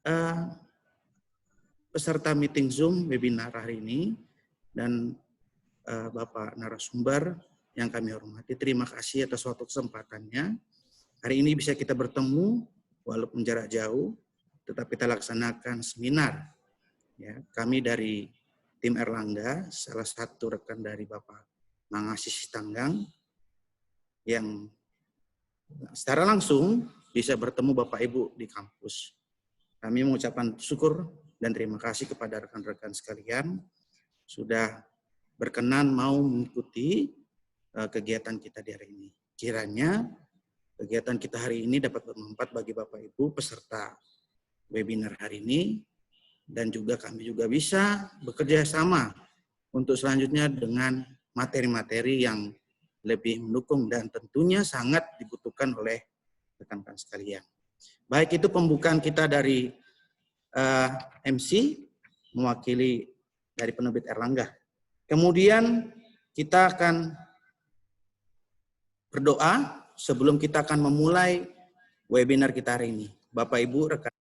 uh, peserta meeting Zoom webinar hari ini dan Bapak narasumber yang kami hormati. Terima kasih atas waktu kesempatannya. Hari ini bisa kita bertemu walaupun jarak jauh, tetapi kita laksanakan seminar. Ya, kami dari tim Erlangga, salah satu rekan dari Bapak Mangasis Tanggang, yang secara langsung bisa bertemu Bapak Ibu di kampus. Kami mengucapkan syukur dan terima kasih kepada rekan-rekan sekalian sudah berkenan mau mengikuti kegiatan kita di hari ini. Kiranya kegiatan kita hari ini dapat bermanfaat bagi Bapak Ibu peserta webinar hari ini, dan juga kami juga bisa bekerja sama untuk selanjutnya dengan materi-materi yang lebih mendukung dan tentunya sangat dibutuhkan oleh rekan-rekan sekalian. Baik, itu pembukaan kita dari MC mewakili dari penerbit Erlangga. Kemudian kita akan berdoa sebelum kita akan memulai webinar kita hari ini. Bapak Ibu rekan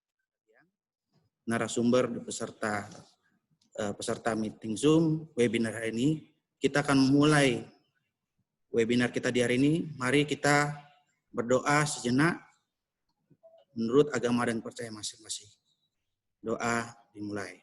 narasumber peserta meeting Zoom webinar hari ini, kita akan memulai webinar kita di hari ini. Mari kita berdoa sejenak menurut agama dan percaya masing-masing. Doa dimulai.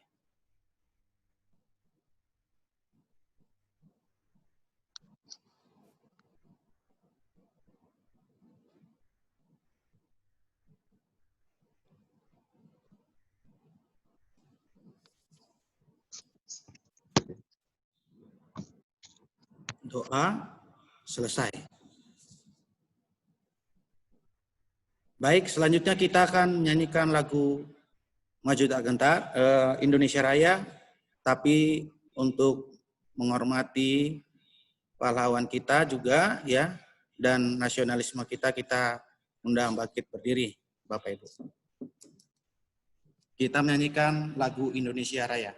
Doa selesai. Baik, selanjutnya kita akan menyanyikan lagu Maju Tak Gentar, Indonesia Raya, tapi untuk menghormati pahlawan kita juga ya, dan nasionalisme kita undang bangkit berdiri, Bapak Ibu. Kita menyanyikan lagu Indonesia Raya.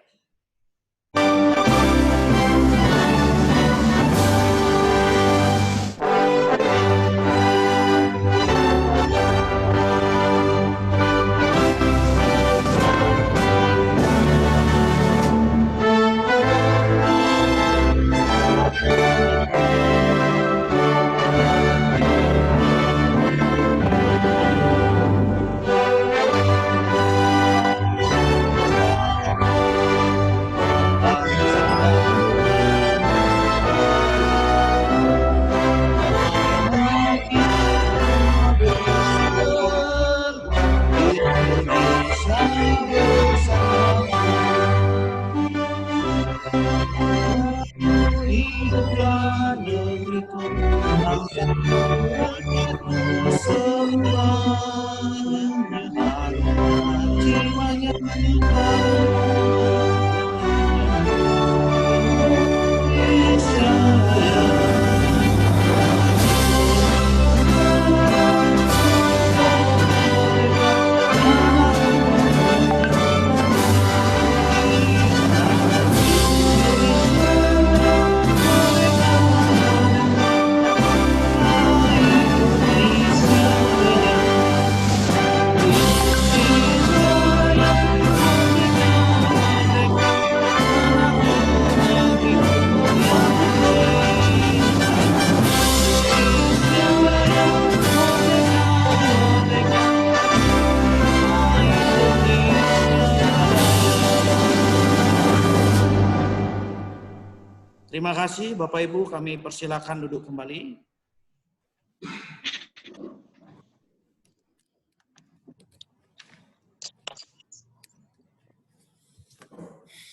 Terima kasih Bapak Ibu, kami persilakan duduk kembali.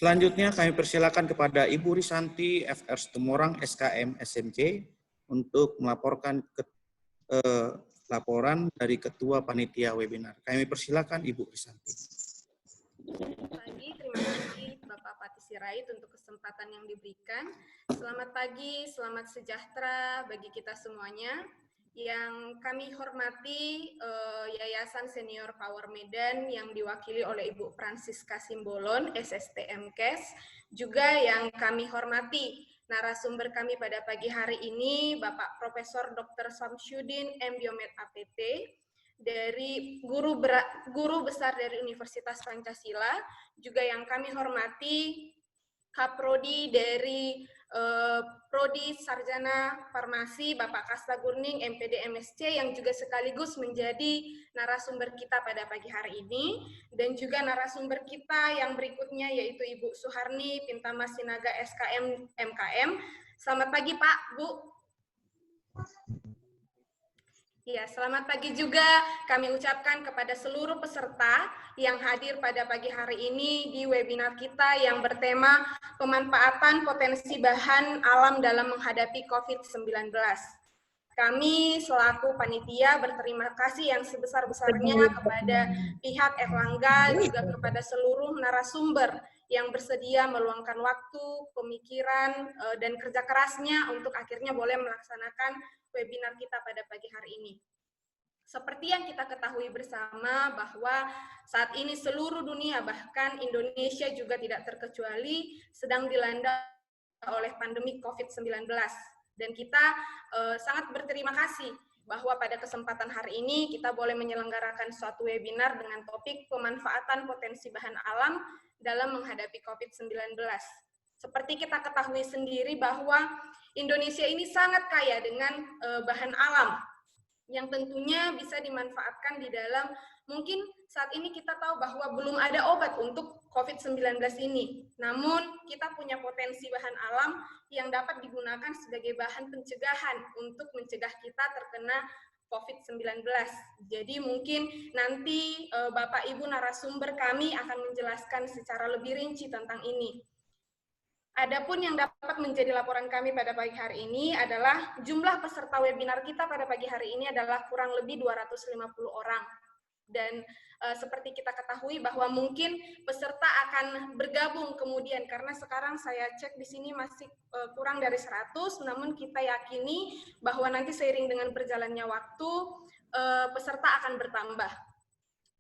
Selanjutnya kami persilakan kepada Ibu Risanti FR Situmorang SKM SMC untuk melaporkan laporan dari Ketua Panitia Webinar. Kami persilakan Ibu Risanti. Pagi, terima kasih Bapak Pati Sirait untuk kesempatan yang diberikan. Selamat pagi, selamat sejahtera bagi kita semuanya. Yang kami hormati Yayasan Senior Power Medan yang diwakili oleh Ibu Francisca Simbolon, SSTMKes. Juga yang kami hormati narasumber kami pada pagi hari ini, Bapak Profesor Dr. Samsyudin M. Biomed APT, dari guru besar dari Universitas Pancasila, juga yang kami hormati Kaprodi dari Prodi Sarjana Farmasi Bapak Kasta Gurning MPD MSC yang juga sekaligus menjadi narasumber kita pada pagi hari ini, dan juga narasumber kita yang berikutnya yaitu Ibu Suharni Pintama Sinaga SKM MKM. Selamat pagi Pak, Bu. Ya, selamat pagi juga kami ucapkan kepada seluruh peserta yang hadir pada pagi hari ini di webinar kita yang bertema pemanfaatan potensi bahan alam dalam menghadapi COVID-19. Kami selaku panitia berterima kasih yang sebesar-besarnya kepada pihak Erlangga, juga kepada seluruh narasumber yang bersedia meluangkan waktu, pemikiran, dan kerja kerasnya untuk akhirnya boleh melaksanakan webinar kita pada pagi hari ini. Seperti yang kita ketahui bersama bahwa saat ini seluruh dunia, bahkan Indonesia juga tidak terkecuali, sedang dilanda oleh pandemi COVID-19. Dan kita sangat berterima kasih bahwa pada kesempatan hari ini kita boleh menyelenggarakan suatu webinar dengan topik pemanfaatan potensi bahan alam dalam menghadapi COVID-19. Seperti kita ketahui sendiri bahwa Indonesia ini sangat kaya dengan bahan alam yang tentunya bisa dimanfaatkan di dalam, mungkin saat ini kita tahu bahwa belum ada obat untuk COVID-19 ini, namun kita punya potensi bahan alam yang dapat digunakan sebagai bahan pencegahan untuk mencegah kita terkena COVID-19. Jadi mungkin nanti Bapak Ibu narasumber kami akan menjelaskan secara lebih rinci tentang ini. Adapun yang dapat menjadi laporan kami pada pagi hari ini adalah jumlah peserta webinar kita pada pagi hari ini adalah kurang lebih 250 orang. Dan seperti kita ketahui bahwa mungkin peserta akan bergabung kemudian, karena sekarang saya cek di sini masih kurang dari 100, namun kita yakini bahwa nanti seiring dengan berjalannya waktu, peserta akan bertambah.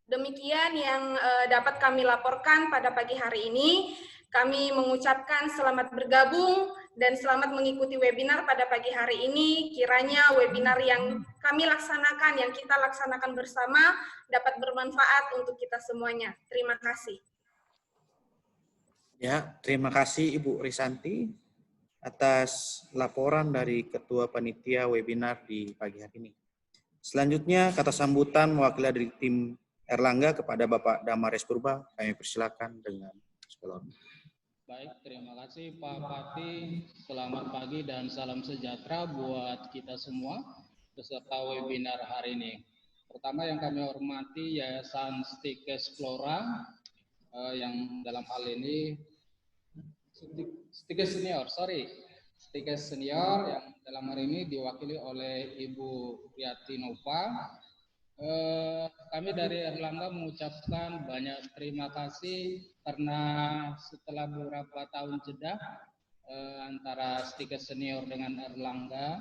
Demikian yang dapat kami laporkan pada pagi hari ini. Kami mengucapkan selamat bergabung dan selamat mengikuti webinar pada pagi hari ini. Kiranya webinar yang kami laksanakan, yang kita laksanakan bersama, dapat bermanfaat untuk kita semuanya. Terima kasih. Ya, terima kasih Ibu Risanti atas laporan dari Ketua Panitia webinar di pagi hari ini. Selanjutnya, kata sambutan mewakili dari tim Erlangga kepada Bapak Damares Purba. Kami persilakan dengan segala hormat. Baik, terima kasih Pak Pati. Selamat pagi dan salam sejahtera buat kita semua peserta webinar hari ini. Pertama yang kami hormati Yayasan Stikes Flora yang dalam hal ini Stikes Senior yang dalam hari ini diwakili oleh Ibu Riyati Nova. Kami dari Erlangga mengucapkan banyak terima kasih karena setelah beberapa tahun jeda antara Stikes Senior dengan Erlangga,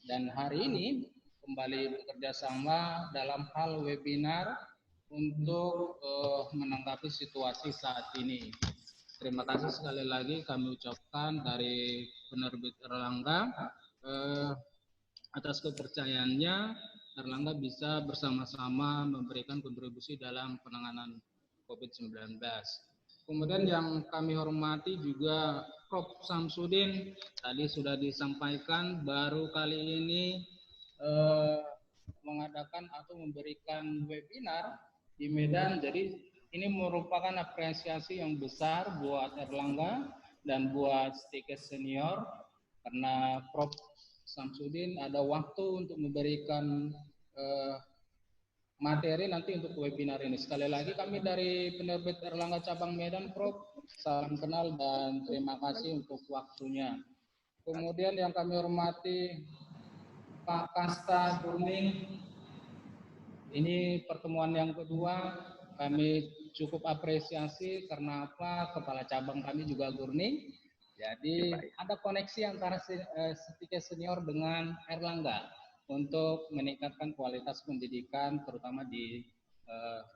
dan hari ini kembali bekerja sama dalam hal webinar untuk menanggapi situasi saat ini. Terima kasih sekali lagi kami ucapkan dari penerbit Erlangga atas kepercayaannya. Erlangga bisa bersama-sama memberikan kontribusi dalam penanganan COVID-19. Kemudian yang kami hormati juga Prof. Samsudin, tadi sudah disampaikan baru kali ini mengadakan atau memberikan webinar di Medan. Jadi ini merupakan apresiasi yang besar buat Erlangga dan buat Stikes Senior karena Prof. Samsudin ada waktu untuk memberikan materi nanti untuk webinar ini. Sekali lagi kami dari penerbit Erlangga Cabang Medan, Prof, salam kenal dan terima kasih untuk waktunya. Kemudian yang kami hormati Pak Kasta Gurning, ini pertemuan yang kedua, kami cukup apresiasi karena apa? Kepala cabang kami juga Gurning. Jadi ada koneksi antara Stikes Senior dengan Erlangga untuk meningkatkan kualitas pendidikan terutama di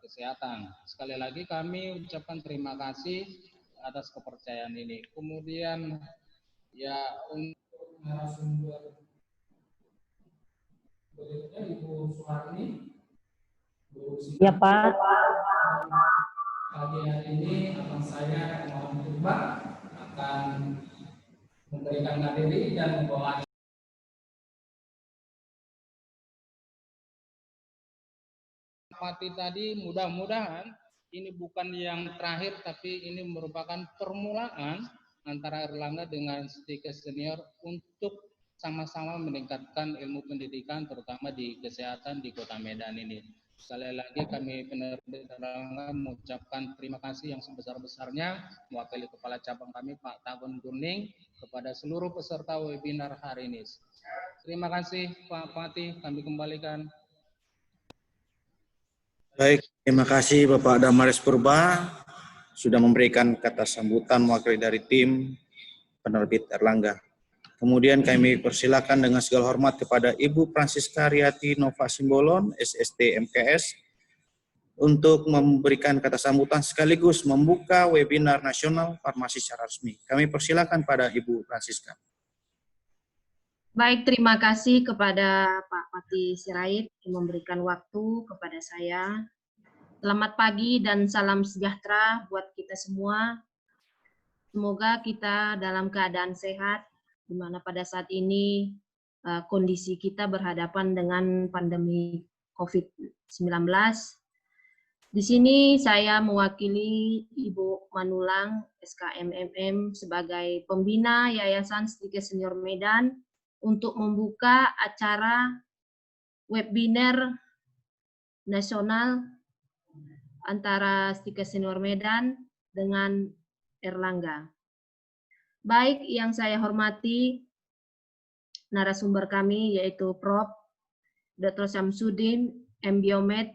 kesehatan. Sekali lagi kami ucapkan terima kasih atas kepercayaan ini. Kemudian ya untuk narasumber berikutnya Ibu Suharni Ya Pak. Pagi hari ini abang saya Muhammad Iqbal akan memberikan materi dan membawa mati tadi. Mudah-mudahan ini bukan yang terakhir, tapi ini merupakan permulaan antara Erlangga dengan Stikes Senior untuk sama-sama meningkatkan ilmu pendidikan, terutama di kesehatan di Kota Medan ini. Sekali lagi kami penerbit Erlangga mengucapkan terima kasih yang sebesar-besarnya mewakili Kepala Cabang kami Pak Tagun Durning kepada seluruh peserta webinar hari ini. Terima kasih Pak Fatih, kami kembalikan. Baik, terima kasih Bapak Damaris Purba sudah memberikan kata sambutan mewakili dari tim penerbit Erlangga. Kemudian kami persilakan dengan segala hormat kepada Ibu Francisca Riati Nova Simbolon, SST MKS, untuk memberikan kata sambutan sekaligus membuka webinar nasional farmasi secara resmi. Kami persilakan pada Ibu Francisca. Baik, terima kasih kepada Pak Patih Sirait yang memberikan waktu kepada saya. Selamat pagi dan salam sejahtera buat kita semua. Semoga kita dalam keadaan sehat, di mana pada saat ini kondisi kita berhadapan dengan pandemi COVID-19. Di sini saya mewakili Ibu Manulang, SKMMM, sebagai pembina Yayasan Stikes Senior Medan untuk membuka acara webinar nasional antara Stikes Senior Medan dengan Erlangga. Baik, yang saya hormati narasumber kami yaitu Prof. Dr. Syamsuddin, M.Biomed.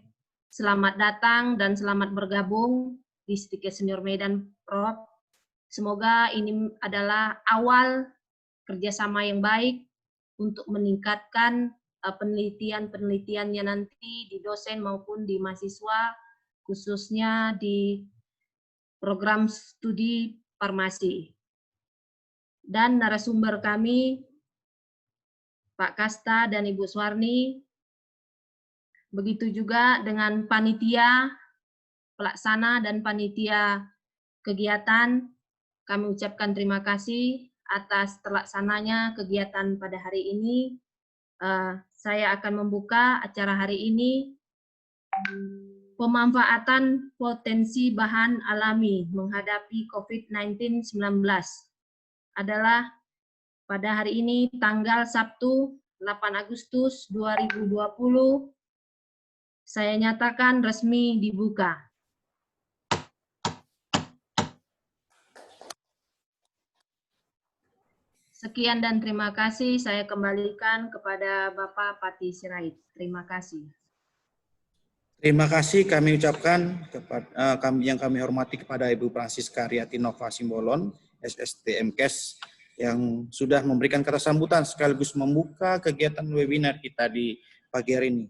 Selamat datang dan selamat bergabung di Stikes Senior Medan, Prof. Semoga ini adalah awal kerjasama yang baik untuk meningkatkan penelitian-penelitiannya nanti di dosen maupun di mahasiswa, khususnya di program studi farmasi. Dan narasumber kami, Pak Kasta dan Ibu Suwarni, begitu juga dengan panitia pelaksana dan panitia kegiatan, kami ucapkan terima kasih atas terlaksananya kegiatan pada hari ini. Saya akan membuka acara hari ini, pemanfaatan potensi bahan alami menghadapi COVID-19 adalah pada hari ini tanggal Sabtu 8 Agustus 2020 saya nyatakan resmi dibuka. Sekian dan terima kasih. Saya kembalikan kepada Bapak Patih Sirait. Terima kasih. Terima kasih kami ucapkan kepada yang kami hormati kepada Ibu Francisca Riati Nova Simbolon, SST MKes, yang sudah memberikan kata sambutan sekaligus membuka kegiatan webinar kita di pagi hari ini.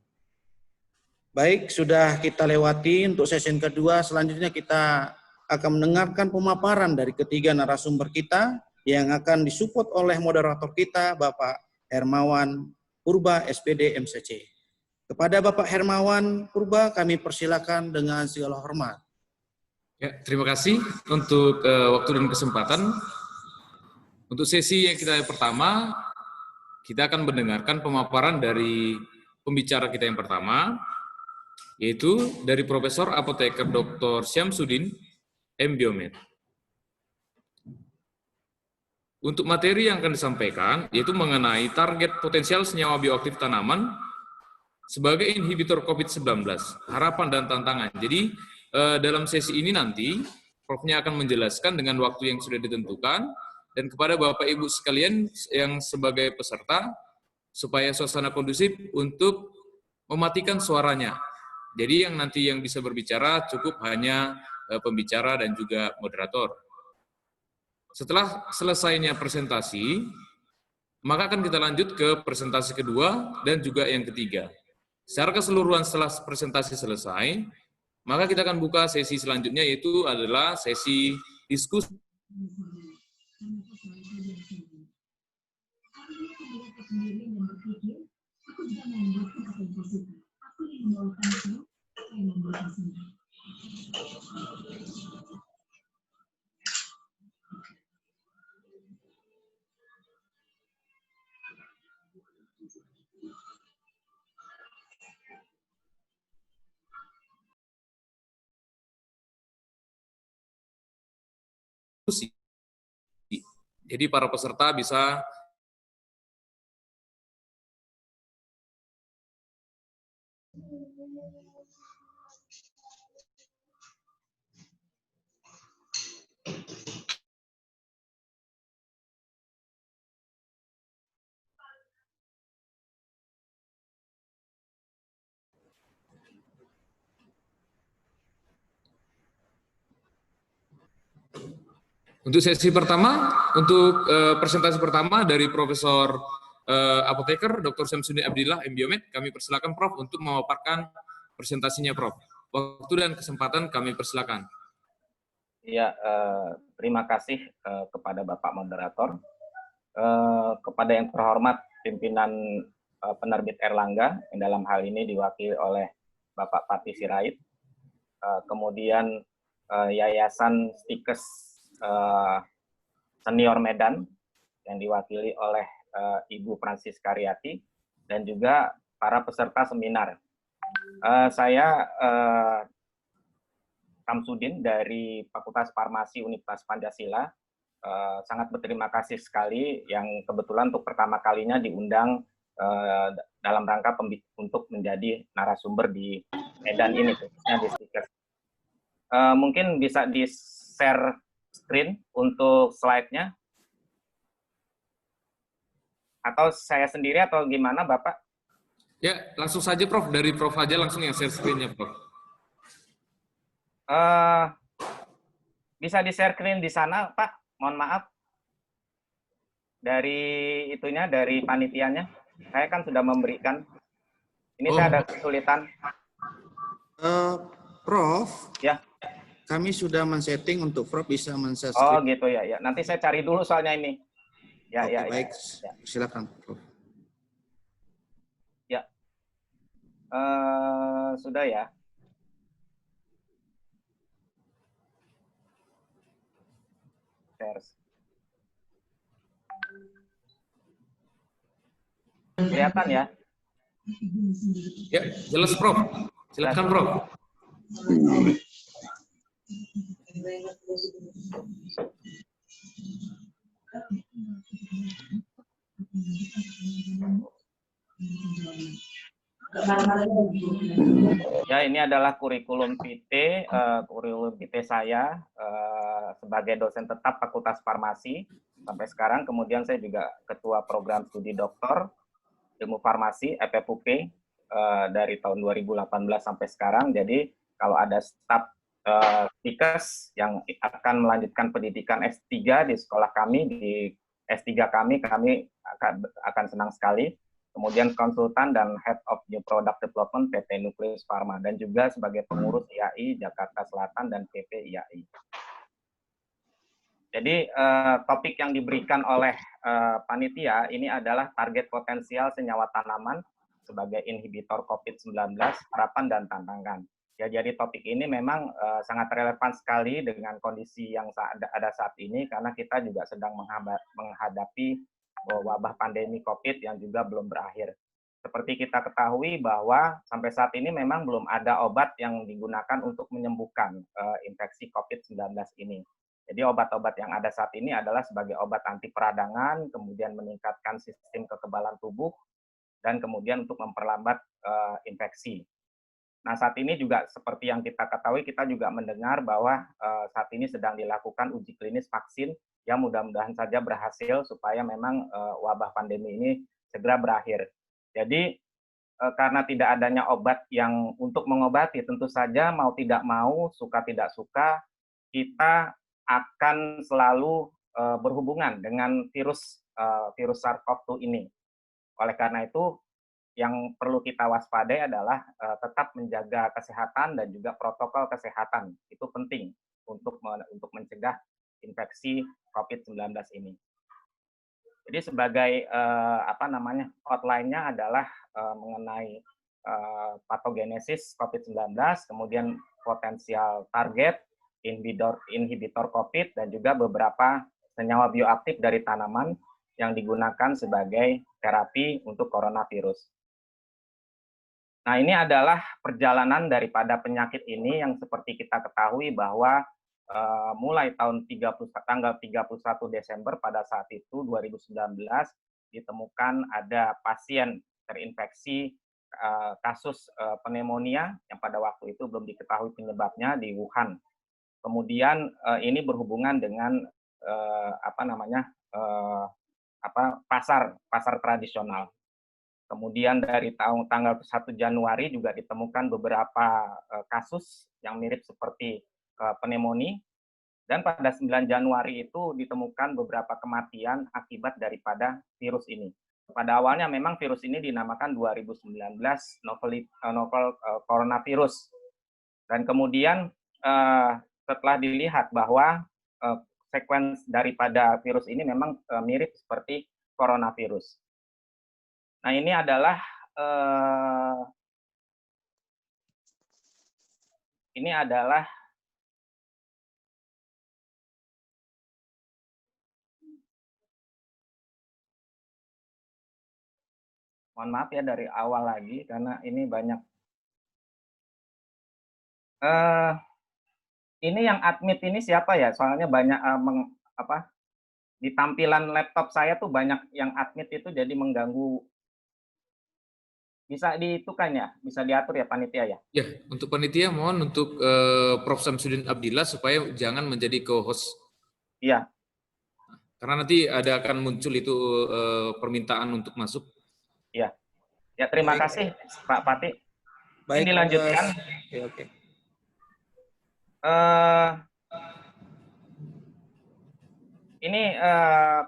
Baik, sudah kita lewati untuk sesi kedua. Selanjutnya kita akan mendengarkan pemaparan dari ketiga narasumber kita yang akan disupport oleh moderator kita, Bapak Hermawan Purba, SPD MCC. Kepada Bapak Hermawan Purba, kami persilakan dengan segala hormat. Ya, terima kasih untuk waktu dan kesempatan. Untuk sesi yang kita pertama, kita akan mendengarkan pemaparan dari pembicara kita yang pertama, yaitu dari Profesor Apoteker Dr. Syamsuddin, M.Biomed. Untuk materi yang akan disampaikan, yaitu mengenai target potensial senyawa bioaktif tanaman sebagai inhibitor COVID-19, harapan dan tantangan. Jadi, dalam sesi ini nanti, Prof-nya akan menjelaskan dengan waktu yang sudah ditentukan, dan kepada Bapak Ibu sekalian yang sebagai peserta, supaya suasana kondusif untuk mematikan suaranya. Jadi yang nanti yang bisa berbicara cukup hanya pembicara dan juga moderator. Setelah selesainya presentasi, maka akan kita lanjut ke presentasi kedua dan juga yang ketiga. Secara keseluruhan setelah presentasi selesai, maka kita akan buka sesi selanjutnya, yaitu adalah sesi diskusi. Jadi para peserta bisa untuk sesi pertama, untuk presentasi pertama dari Profesor Apoteker Dr. Syamsuddin Abdillah, MBiomed, kami persilakan Prof untuk memaparkan presentasinya Prof. Waktu dan kesempatan kami persilakan. Ya, terima kasih kepada Bapak Moderator, kepada yang terhormat pimpinan penerbit Erlangga, yang dalam hal ini diwakili oleh Bapak Patih Sirait, kemudian Yayasan Stikes Senior Medan yang diwakili oleh Ibu Francis Karyati, dan juga para peserta seminar. Saya Samsudin dari Fakultas Farmasi Universitas Pancasila, sangat berterima kasih sekali yang kebetulan untuk pertama kalinya diundang dalam rangka untuk menjadi narasumber di Medan ini, khususnya di Stikes. Mungkin bisa di-share screen untuk slide-nya, atau saya sendiri atau gimana Bapak? Ya, langsung saja Prof, dari Prof aja langsung yang share screen-nya Prof. Bisa di-share screen di sana Pak, mohon maaf. Dari itunya, dari panitianya, saya kan sudah memberikan. Ini saya ada kesulitan. Prof, Ya. kami sudah men-setting untuk Prof bisa men-share Oh screen. gitu ya, ya. Nanti saya cari dulu soalnya ini. Ya, Oke, ya, baik. ya. Silakan Prof. Ya. Sudah ya. Share. Kelihatan ya? Ya, jelas Prof. Silakan Prof. Ya, ini adalah kurikulum PT, saya sebagai dosen tetap Fakultas Farmasi sampai sekarang. Kemudian saya juga ketua program studi doktor ilmu farmasi FFUP dari tahun 2018 sampai sekarang. Jadi kalau ada staf Stikes yang akan melanjutkan pendidikan S3 di sekolah kami, di S3 kami akan senang sekali. Kemudian konsultan dan Head of New Product Development PT Nukleus Pharma, dan juga sebagai pengurus IAI Jakarta Selatan dan PP IAI. Jadi topik yang diberikan oleh panitia ini adalah target potensial senyawa tanaman sebagai inhibitor COVID-19, harapan dan tantangan. Ya, jadi topik ini memang sangat relevan sekali dengan kondisi yang ada saat ini, karena kita juga sedang menghadapi wabah pandemi COVID yang juga belum berakhir. Seperti kita ketahui bahwa sampai saat ini memang belum ada obat yang digunakan untuk menyembuhkan infeksi COVID-19 ini. Jadi obat-obat yang ada saat ini adalah sebagai obat anti peradangan, kemudian meningkatkan sistem kekebalan tubuh, dan kemudian untuk memperlambat infeksi. Nah, saat ini juga seperti yang kita ketahui, kita juga mendengar bahwa saat ini sedang dilakukan uji klinis vaksin yang mudah-mudahan saja berhasil supaya memang wabah pandemi ini segera berakhir. Jadi karena tidak adanya obat yang untuk mengobati, tentu saja mau tidak mau, suka tidak suka, kita akan selalu berhubungan dengan virus SARS-CoV-2 ini. Oleh karena itu, yang perlu kita waspadai adalah tetap menjaga kesehatan dan juga protokol kesehatan. Itu penting untuk mencegah infeksi COVID-19 ini. Jadi sebagai outline-nya adalah mengenai patogenesis COVID-19, kemudian potensial target, inhibitor COVID, dan juga beberapa senyawa bioaktif dari tanaman yang digunakan sebagai terapi untuk coronavirus. Nah, ini adalah perjalanan daripada penyakit ini yang seperti kita ketahui bahwa mulai tanggal 31 Desember pada saat itu 2019 ditemukan ada pasien terinfeksi kasus pneumonia yang pada waktu itu belum diketahui penyebabnya di Wuhan. Kemudian ini berhubungan dengan pasar tradisional. Kemudian dari tanggal 1 Januari juga ditemukan beberapa kasus yang mirip seperti pneumonia, dan pada 9 Januari itu ditemukan beberapa kematian akibat daripada virus ini. Pada awalnya memang virus ini dinamakan 2019 novel coronavirus, dan kemudian setelah dilihat bahwa sekuens daripada virus ini memang mirip seperti coronavirus. Nah, ini adalah mohon maaf ya dari awal lagi karena ini banyak. Ini yang admit ini siapa ya? Soalnya banyak di tampilan laptop saya tuh banyak yang admit itu jadi mengganggu. Bisa diitukan ya, bisa diatur ya panitia ya. Ya, untuk panitia mohon untuk Prof. Samsudin Abdillah supaya jangan menjadi co-host. Iya. Karena nanti akan muncul itu permintaan untuk masuk. Iya. Ya, terima kasih Pak Pati. Baik, ini dilanjutkan. Oke. Ini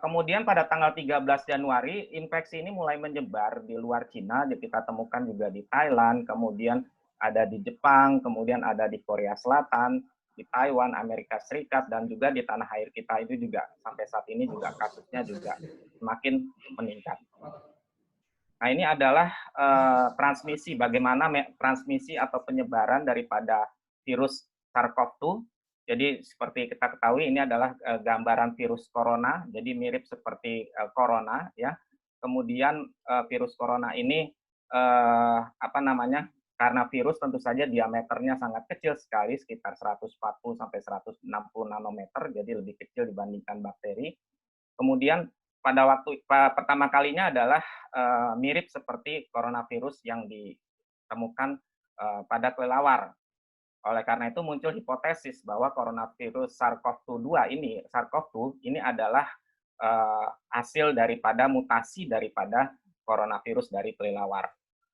kemudian pada tanggal 13 Januari, infeksi ini mulai menyebar di luar Cina, jadi kita temukan juga di Thailand, kemudian ada di Jepang, kemudian ada di Korea Selatan, di Taiwan, Amerika Serikat, dan juga di tanah air kita itu juga sampai saat ini juga kasusnya juga semakin meningkat. Nah, ini adalah transmisi, bagaimana transmisi atau penyebaran daripada virus SARS-CoV-2. Jadi seperti kita ketahui ini adalah gambaran virus corona, jadi mirip seperti corona ya. Kemudian virus corona ini karena virus tentu saja diameternya sangat kecil sekali, sekitar 140 sampai 160 nanometer, jadi lebih kecil dibandingkan bakteri. Kemudian pada waktu pertama kalinya adalah mirip seperti coronavirus yang ditemukan pada kelelawar. Oleh karena itu muncul hipotesis bahwa coronavirus SARS-CoV-2 ini adalah hasil daripada mutasi daripada coronavirus dari kelelawar.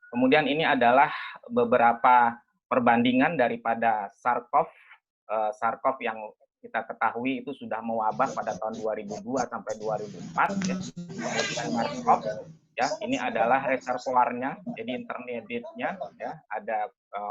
Kemudian ini adalah beberapa perbandingan daripada SARS-CoV yang kita ketahui itu sudah mewabah pada tahun 2002 sampai 2004 ya. Kemudian MERS-CoV ya, ini adalah reservoirnya, jadi intermediate-nya ya, ada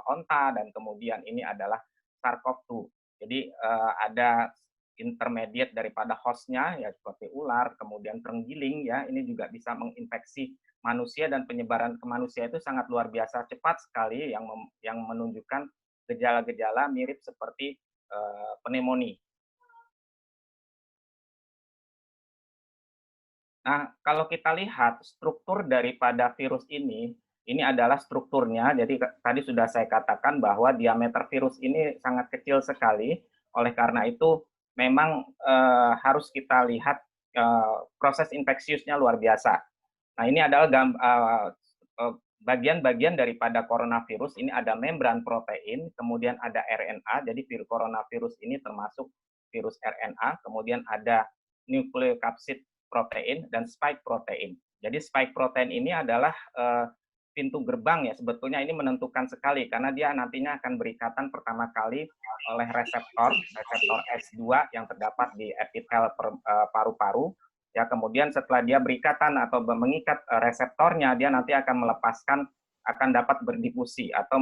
onta, dan kemudian ini adalah SARS-CoV-2. Jadi ada intermediate daripada host-nya ya seperti ular, kemudian terenggiling ya, ini juga bisa menginfeksi manusia, dan penyebaran ke manusia itu sangat luar biasa cepat sekali yang menunjukkan gejala-gejala mirip seperti pneumonia. Nah, kalau kita lihat struktur daripada virus ini adalah strukturnya. Jadi tadi sudah saya katakan bahwa diameter virus ini sangat kecil sekali. Oleh karena itu, memang harus kita lihat proses infeksiusnya luar biasa. Nah, ini adalah bagian-bagian daripada coronavirus. Ini ada membran protein, kemudian ada RNA. Jadi coronavirus ini termasuk virus RNA. Kemudian ada nukleokapsid protein dan spike protein. Jadi spike protein ini adalah pintu gerbang ya, sebetulnya ini menentukan sekali karena dia nantinya akan berikatan pertama kali oleh reseptor S2 yang terdapat di epitel paru-paru ya. Kemudian setelah dia berikatan atau mengikat reseptornya, dia nanti akan dapat berdifusi atau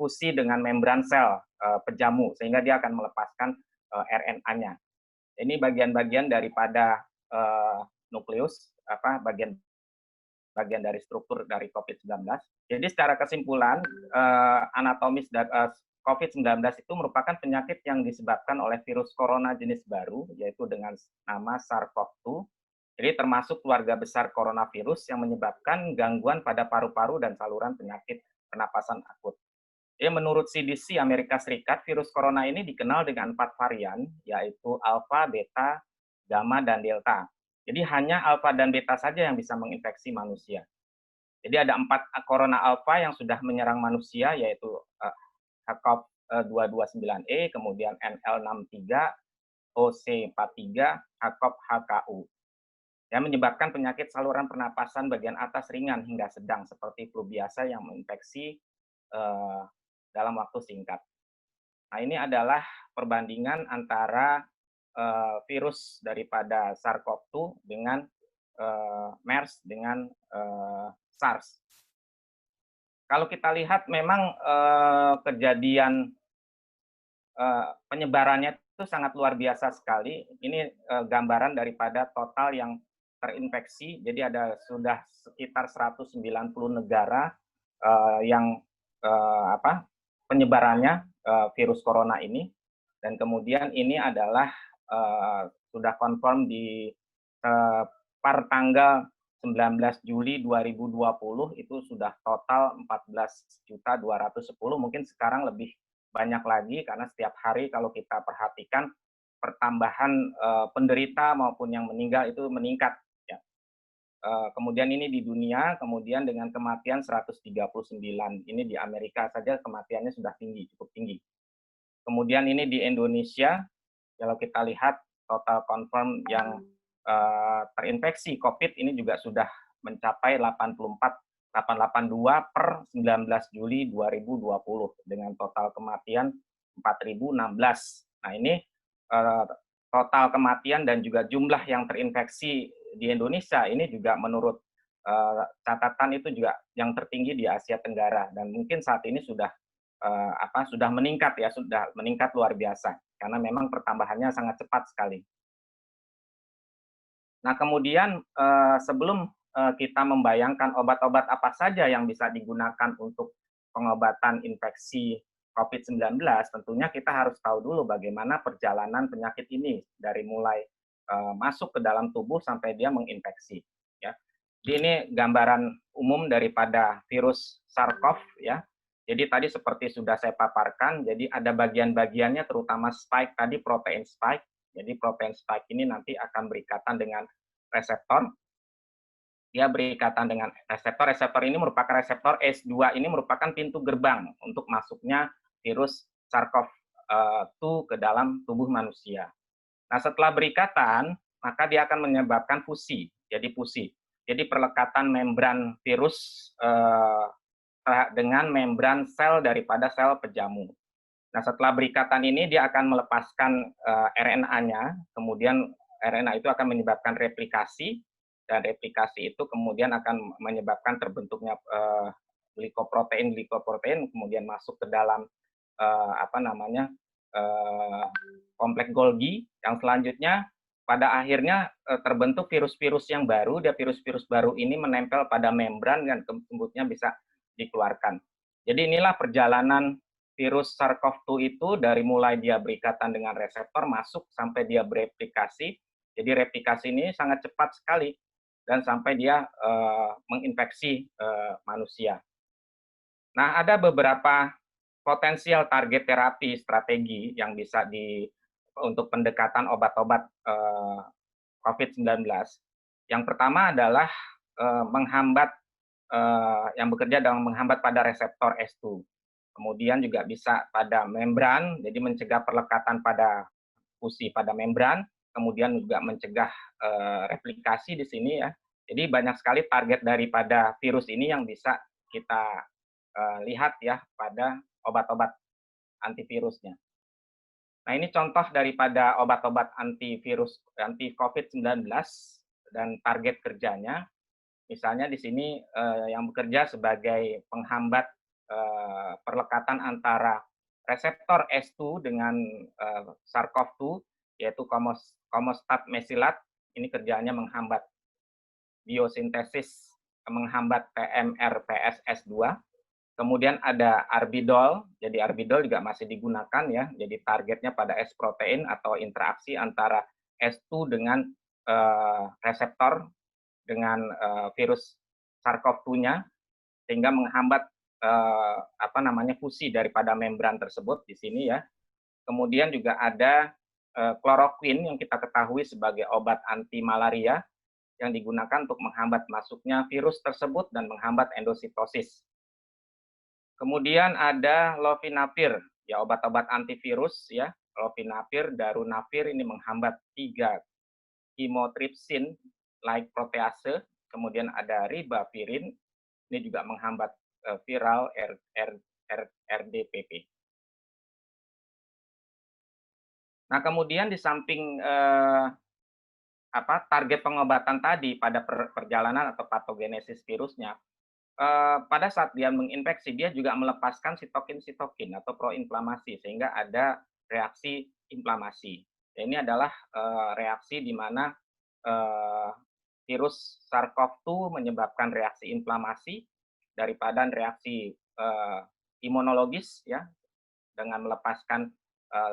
fusi dengan membran sel pejamu sehingga dia akan melepaskan RNA-nya. Ini bagian-bagian daripada nukleus, bagian bagian dari struktur dari COVID-19. Jadi secara kesimpulan, anatomis COVID-19 itu merupakan penyakit yang disebabkan oleh virus corona jenis baru, yaitu dengan nama SARS-CoV-2. Jadi termasuk keluarga besar coronavirus yang menyebabkan gangguan pada paru-paru dan saluran penyakit pernapasan akut. Jadi menurut CDC Amerika Serikat, virus corona ini dikenal dengan 4 varian, yaitu alpha, beta, gamma, dan delta. Jadi hanya alpha dan beta saja yang bisa menginfeksi manusia. Jadi ada 4 corona alpha yang sudah menyerang manusia, yaitu HCOV229E, kemudian NL63, OC43, HCOV-HKU. Yang menyebabkan penyakit saluran pernapasan bagian atas ringan hingga sedang, seperti flu biasa yang menginfeksi dalam waktu singkat. Nah, ini adalah perbandingan antara virus daripada SARS-CoV-2 dengan MERS dengan SARS. Kalau kita lihat memang kejadian penyebarannya itu sangat luar biasa sekali. Ini gambaran daripada total yang terinfeksi. Jadi ada sudah sekitar 190 negara yang penyebarannya virus corona ini. Dan kemudian ini adalah sudah confirm di per tanggal 19 Juli 2020 itu sudah total 14.210, mungkin sekarang lebih banyak lagi karena setiap hari kalau kita perhatikan pertambahan penderita maupun yang meninggal itu meningkat. Ya. Kemudian ini di dunia, kemudian dengan kematian 139. Ini di Amerika saja kematiannya sudah tinggi, cukup tinggi. Kemudian ini di Indonesia, kalau kita lihat total confirm yang terinfeksi COVID ini juga sudah mencapai 882 per 19 Juli 2020 dengan total kematian 4.016. Nah ini total kematian dan juga jumlah yang terinfeksi di Indonesia ini juga menurut catatan itu juga yang tertinggi di Asia Tenggara dan mungkin saat ini sudah sudah meningkat ya, sudah meningkat luar biasa karena memang pertambahannya sangat cepat sekali. Nah, kemudian sebelum kita membayangkan obat-obat apa saja yang bisa digunakan untuk pengobatan infeksi COVID-19, tentunya kita harus tahu dulu bagaimana perjalanan penyakit ini dari mulai masuk ke dalam tubuh sampai dia menginfeksi. Ya. Jadi ini gambaran umum daripada virus SARS-CoV ya. Jadi tadi seperti sudah saya paparkan, jadi ada bagian-bagiannya terutama spike tadi protein spike. Jadi protein spike ini nanti akan berikatan dengan reseptor. Dia berikatan dengan reseptor. Reseptor ini merupakan reseptor S2 ini merupakan pintu gerbang untuk masuknya virus SARS-CoV-2 ke dalam tubuh manusia. Nah, setelah berikatan, maka dia akan menyebabkan fusi. Jadi fusi. Jadi perlekatan membran virus dengan membran sel daripada sel pejamu. Nah, setelah berikatan ini dia akan melepaskan RNA-nya, kemudian RNA itu akan menyebabkan replikasi, dan replikasi itu kemudian akan menyebabkan terbentuknya glikoprotein, kemudian masuk ke dalam kompleks Golgi, yang selanjutnya pada akhirnya terbentuk virus-virus yang baru, dan virus-virus baru ini menempel pada membran dan kemudian bisa dikeluarkan. Jadi inilah perjalanan virus SARS-CoV-2 itu dari mulai dia berikatan dengan reseptor masuk sampai dia bereplikasi. Jadi replikasi ini sangat cepat sekali dan sampai dia menginfeksi manusia. Nah, ada beberapa potensial target terapi strategi yang bisa untuk pendekatan obat-obat COVID-19. Yang pertama adalah menghambat yang bekerja dalam menghambat pada reseptor S2. Kemudian juga bisa pada membran, jadi mencegah perlekatan pada fusi pada membran, kemudian juga mencegah replikasi di sini ya. Jadi banyak sekali target daripada virus ini yang bisa kita lihat ya pada obat-obat antivirusnya. Nah, ini contoh daripada obat-obat antivirus, anti-COVID-19 dan target kerjanya. Misalnya di sini yang bekerja sebagai penghambat perlekatan antara reseptor S2 dengan SARS-CoV-2, yaitu komostat mesilat. Ini kerjaannya menghambat biosintesis menghambat TMRPSS2. Kemudian ada Arbidol, jadi Arbidol juga masih digunakan ya, jadi targetnya pada S protein atau interaksi antara S2 dengan reseptor dengan virus SARS-CoV-2-nya, sehingga menghambat fusi daripada membran tersebut di sini ya. Kemudian juga ada kloroquine yang kita ketahui sebagai obat anti malaria yang digunakan untuk menghambat masuknya virus tersebut dan menghambat endositosis. Kemudian ada lofinapir, ya obat-obat antivirus ya, lofinapir, darunavir ini menghambat 3 chymotrypsin like protease, kemudian ada ribavirin, ini juga menghambat viral RDPP. Nah, kemudian di samping target pengobatan tadi pada perjalanan atau patogenesis virusnya, pada saat dia menginfeksi, dia juga melepaskan sitokin-sitokin atau proinflamasi, sehingga ada reaksi inflamasi. Ini adalah reaksi di mana virus SARS-CoV-2 menyebabkan reaksi inflamasi daripada reaksi imunologis ya, dengan melepaskan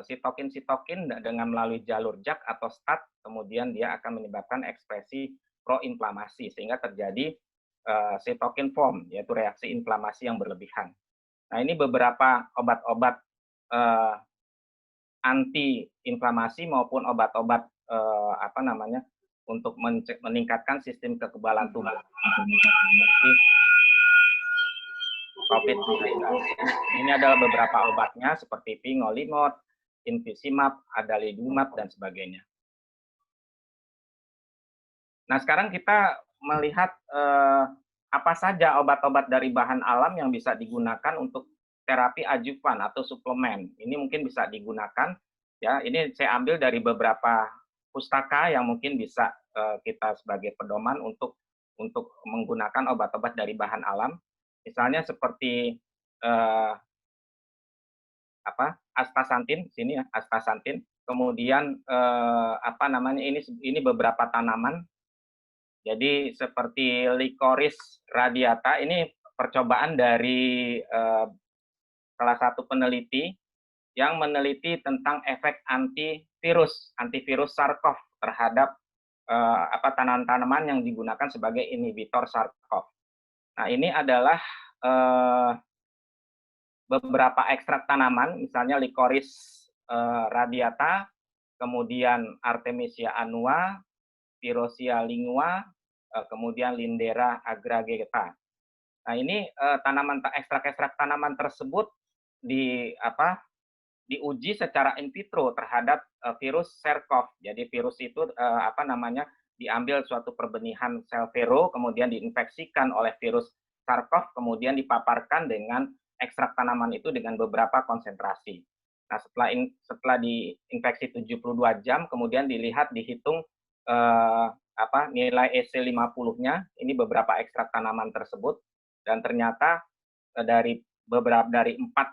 sitokin-sitokin dengan melalui jalur JAK atau STAT, kemudian dia akan menyebabkan ekspresi proinflamasi sehingga terjadi cytokine form, yaitu reaksi inflamasi yang berlebihan. Nah, ini beberapa obat-obat anti-inflamasi maupun obat-obat untuk meningkatkan sistem kekebalan tubuh COVID-19. Ini adalah beberapa obatnya seperti fingolimod, infliximab, adalimumab, dan sebagainya. Nah, sekarang kita melihat apa saja obat-obat dari bahan alam yang bisa digunakan untuk terapi ajuvan atau suplemen. Ini mungkin bisa digunakan ya. Ini saya ambil dari beberapa pustaka yang mungkin bisa kita sebagai pedoman untuk menggunakan obat-obat dari bahan alam. Misalnya seperti astaxanthin, sini ya, astaxanthin. Kemudian ini beberapa tanaman. Jadi seperti Licorice radiata, ini percobaan dari salah satu peneliti yang meneliti tentang efek antivirus SARS-CoV terhadap tanaman-tanaman yang digunakan sebagai inhibitor SARS-CoV. Nah, ini adalah beberapa ekstrak tanaman, misalnya Licorice radiata, kemudian Artemisia annua, Pyrosia lingua, kemudian Lindera agrageta. Nah, ini ekstrak-ekstrak tanaman tersebut diuji secara in vitro terhadap virus SARS-CoV. Jadi virus itu diambil suatu perbenihan sel vero, kemudian diinfeksikan oleh virus SARS-CoV, kemudian dipaparkan dengan ekstrak tanaman itu dengan beberapa konsentrasi. Nah, setelah diinfeksi 72 jam, kemudian dihitung nilai EC50-nya, ini beberapa ekstrak tanaman tersebut, dan ternyata dari 4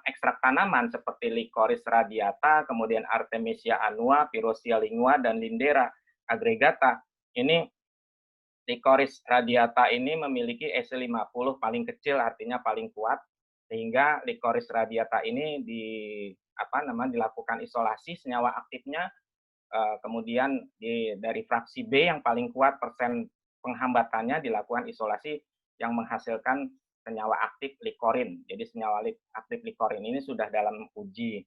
ekstrak tanaman seperti Licorice radiata, kemudian Artemisia annua, Pyrosia lingua, dan Lindera agrageta, ini Licorice radiata ini memiliki EC50 paling kecil, artinya paling kuat, sehingga Licorice radiata ini dilakukan isolasi senyawa aktifnya, kemudian dari fraksi B yang paling kuat persen penghambatannya dilakukan isolasi yang menghasilkan senyawa aktif likorin. Jadi senyawa aktif likorin ini sudah dalam uji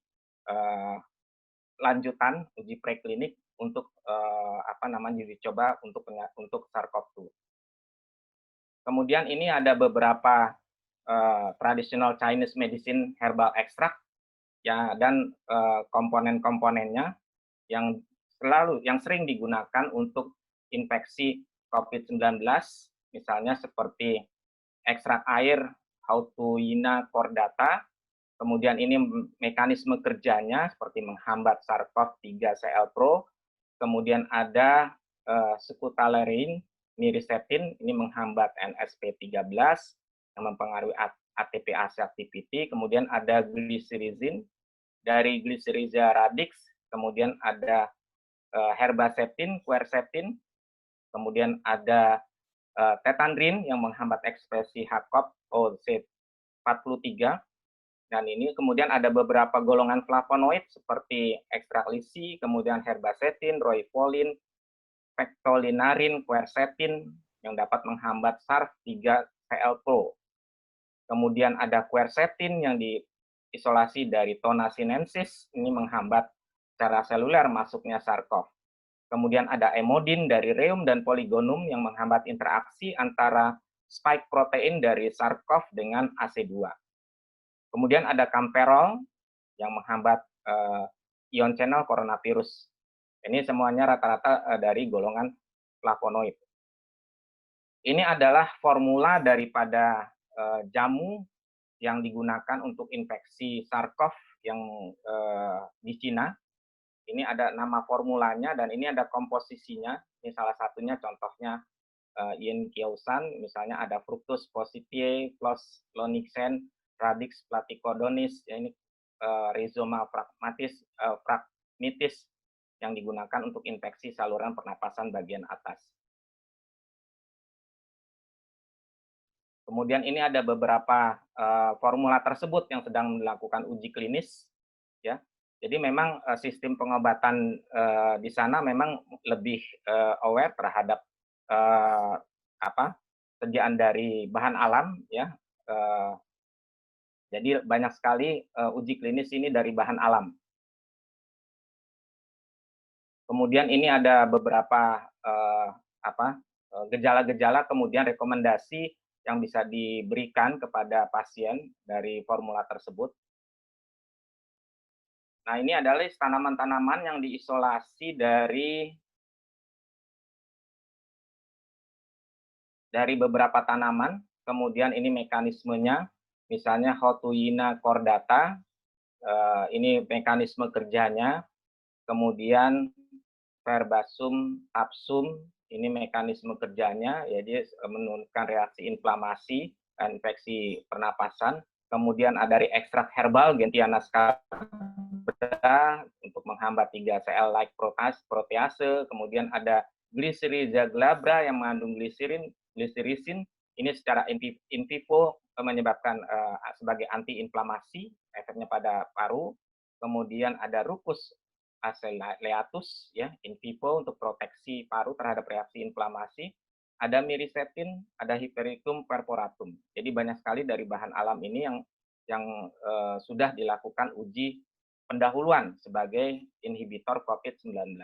lanjutan, uji preklinik untuk uji coba untuk SARS-CoV-2. Kemudian ini ada beberapa traditional Chinese medicine herbal extract ya, dan komponen-komponennya yang sering digunakan untuk infeksi COVID-19, misalnya seperti ekstrak air Hawthornia cordata, kemudian ini mekanisme kerjanya seperti menghambat SARS-CoV-3 CL-Pro, kemudian ada Scutalerin miricetin, ini menghambat NSP13 yang mempengaruhi ATP-ACE activity, kemudian ada glycyrrhizin dari Glycyrrhiza radix, kemudian ada herbaceptin, quercetin, kemudian ada tetandrin yang menghambat ekspresi HCOP OC43. Dan ini kemudian ada beberapa golongan flavonoid seperti ekstrak lisi, kemudian herbacetin, roifolin, pectolinarin, quercetin yang dapat menghambat SARF3-CL-Pro. Kemudian ada quercetin yang diisolasi dari Thona sinensis, ini menghambat secara seluler masuknya SARS-CoV. Kemudian ada emodin dari Rheum dan Polygonum yang menghambat interaksi antara spike protein dari SARS-CoV dengan AC2. Kemudian ada camperol yang menghambat ion channel coronavirus. Ini semuanya rata-rata dari golongan flavonoid. Ini adalah formula daripada jamu yang digunakan untuk infeksi SARS-CoV yang di Cina. Ini ada nama formulanya dan ini ada komposisinya. Ini salah satunya contohnya Yin Kiausan, misalnya ada Fructus positiae plus Lonixen, Radix platycodonis, ya ini Rhizoma phragmitis yang digunakan untuk infeksi saluran pernapasan bagian atas. Kemudian ini ada beberapa formula tersebut yang sedang melakukan uji klinis, ya. Jadi memang sistem pengobatan di sana memang lebih aware terhadap sediaan dari bahan alam, ya. Jadi banyak sekali uji klinis ini dari bahan alam. Kemudian ini ada beberapa gejala-gejala, kemudian rekomendasi yang bisa diberikan kepada pasien dari formula tersebut. Nah, ini adalah tanaman-tanaman yang diisolasi dari beberapa tanaman. Kemudian ini mekanismenya, misalnya Hotuyina cordata, ini mekanisme kerjanya. Kemudian Verbasum tapsum, ini mekanisme kerjanya, ya dia menurunkan reaksi inflamasi, infeksi pernapasan. Kemudian ada dari ekstrak herbal Gentiana scabra untuk menghambat 3-CL-like protease. Kemudian ada Glycyrrhiza glabra yang mengandung glycyrrhizin. Ini secara in vivo menyebabkan sebagai anti-inflamasi, efeknya pada paru. Kemudian ada Rufus acelaeatus, ya, in vivo untuk proteksi paru terhadap reaksi inflamasi. Ada miricetin, ada Hypericum perforatum. Jadi banyak sekali dari bahan alam ini yang sudah dilakukan uji pendahuluan sebagai inhibitor COVID-19.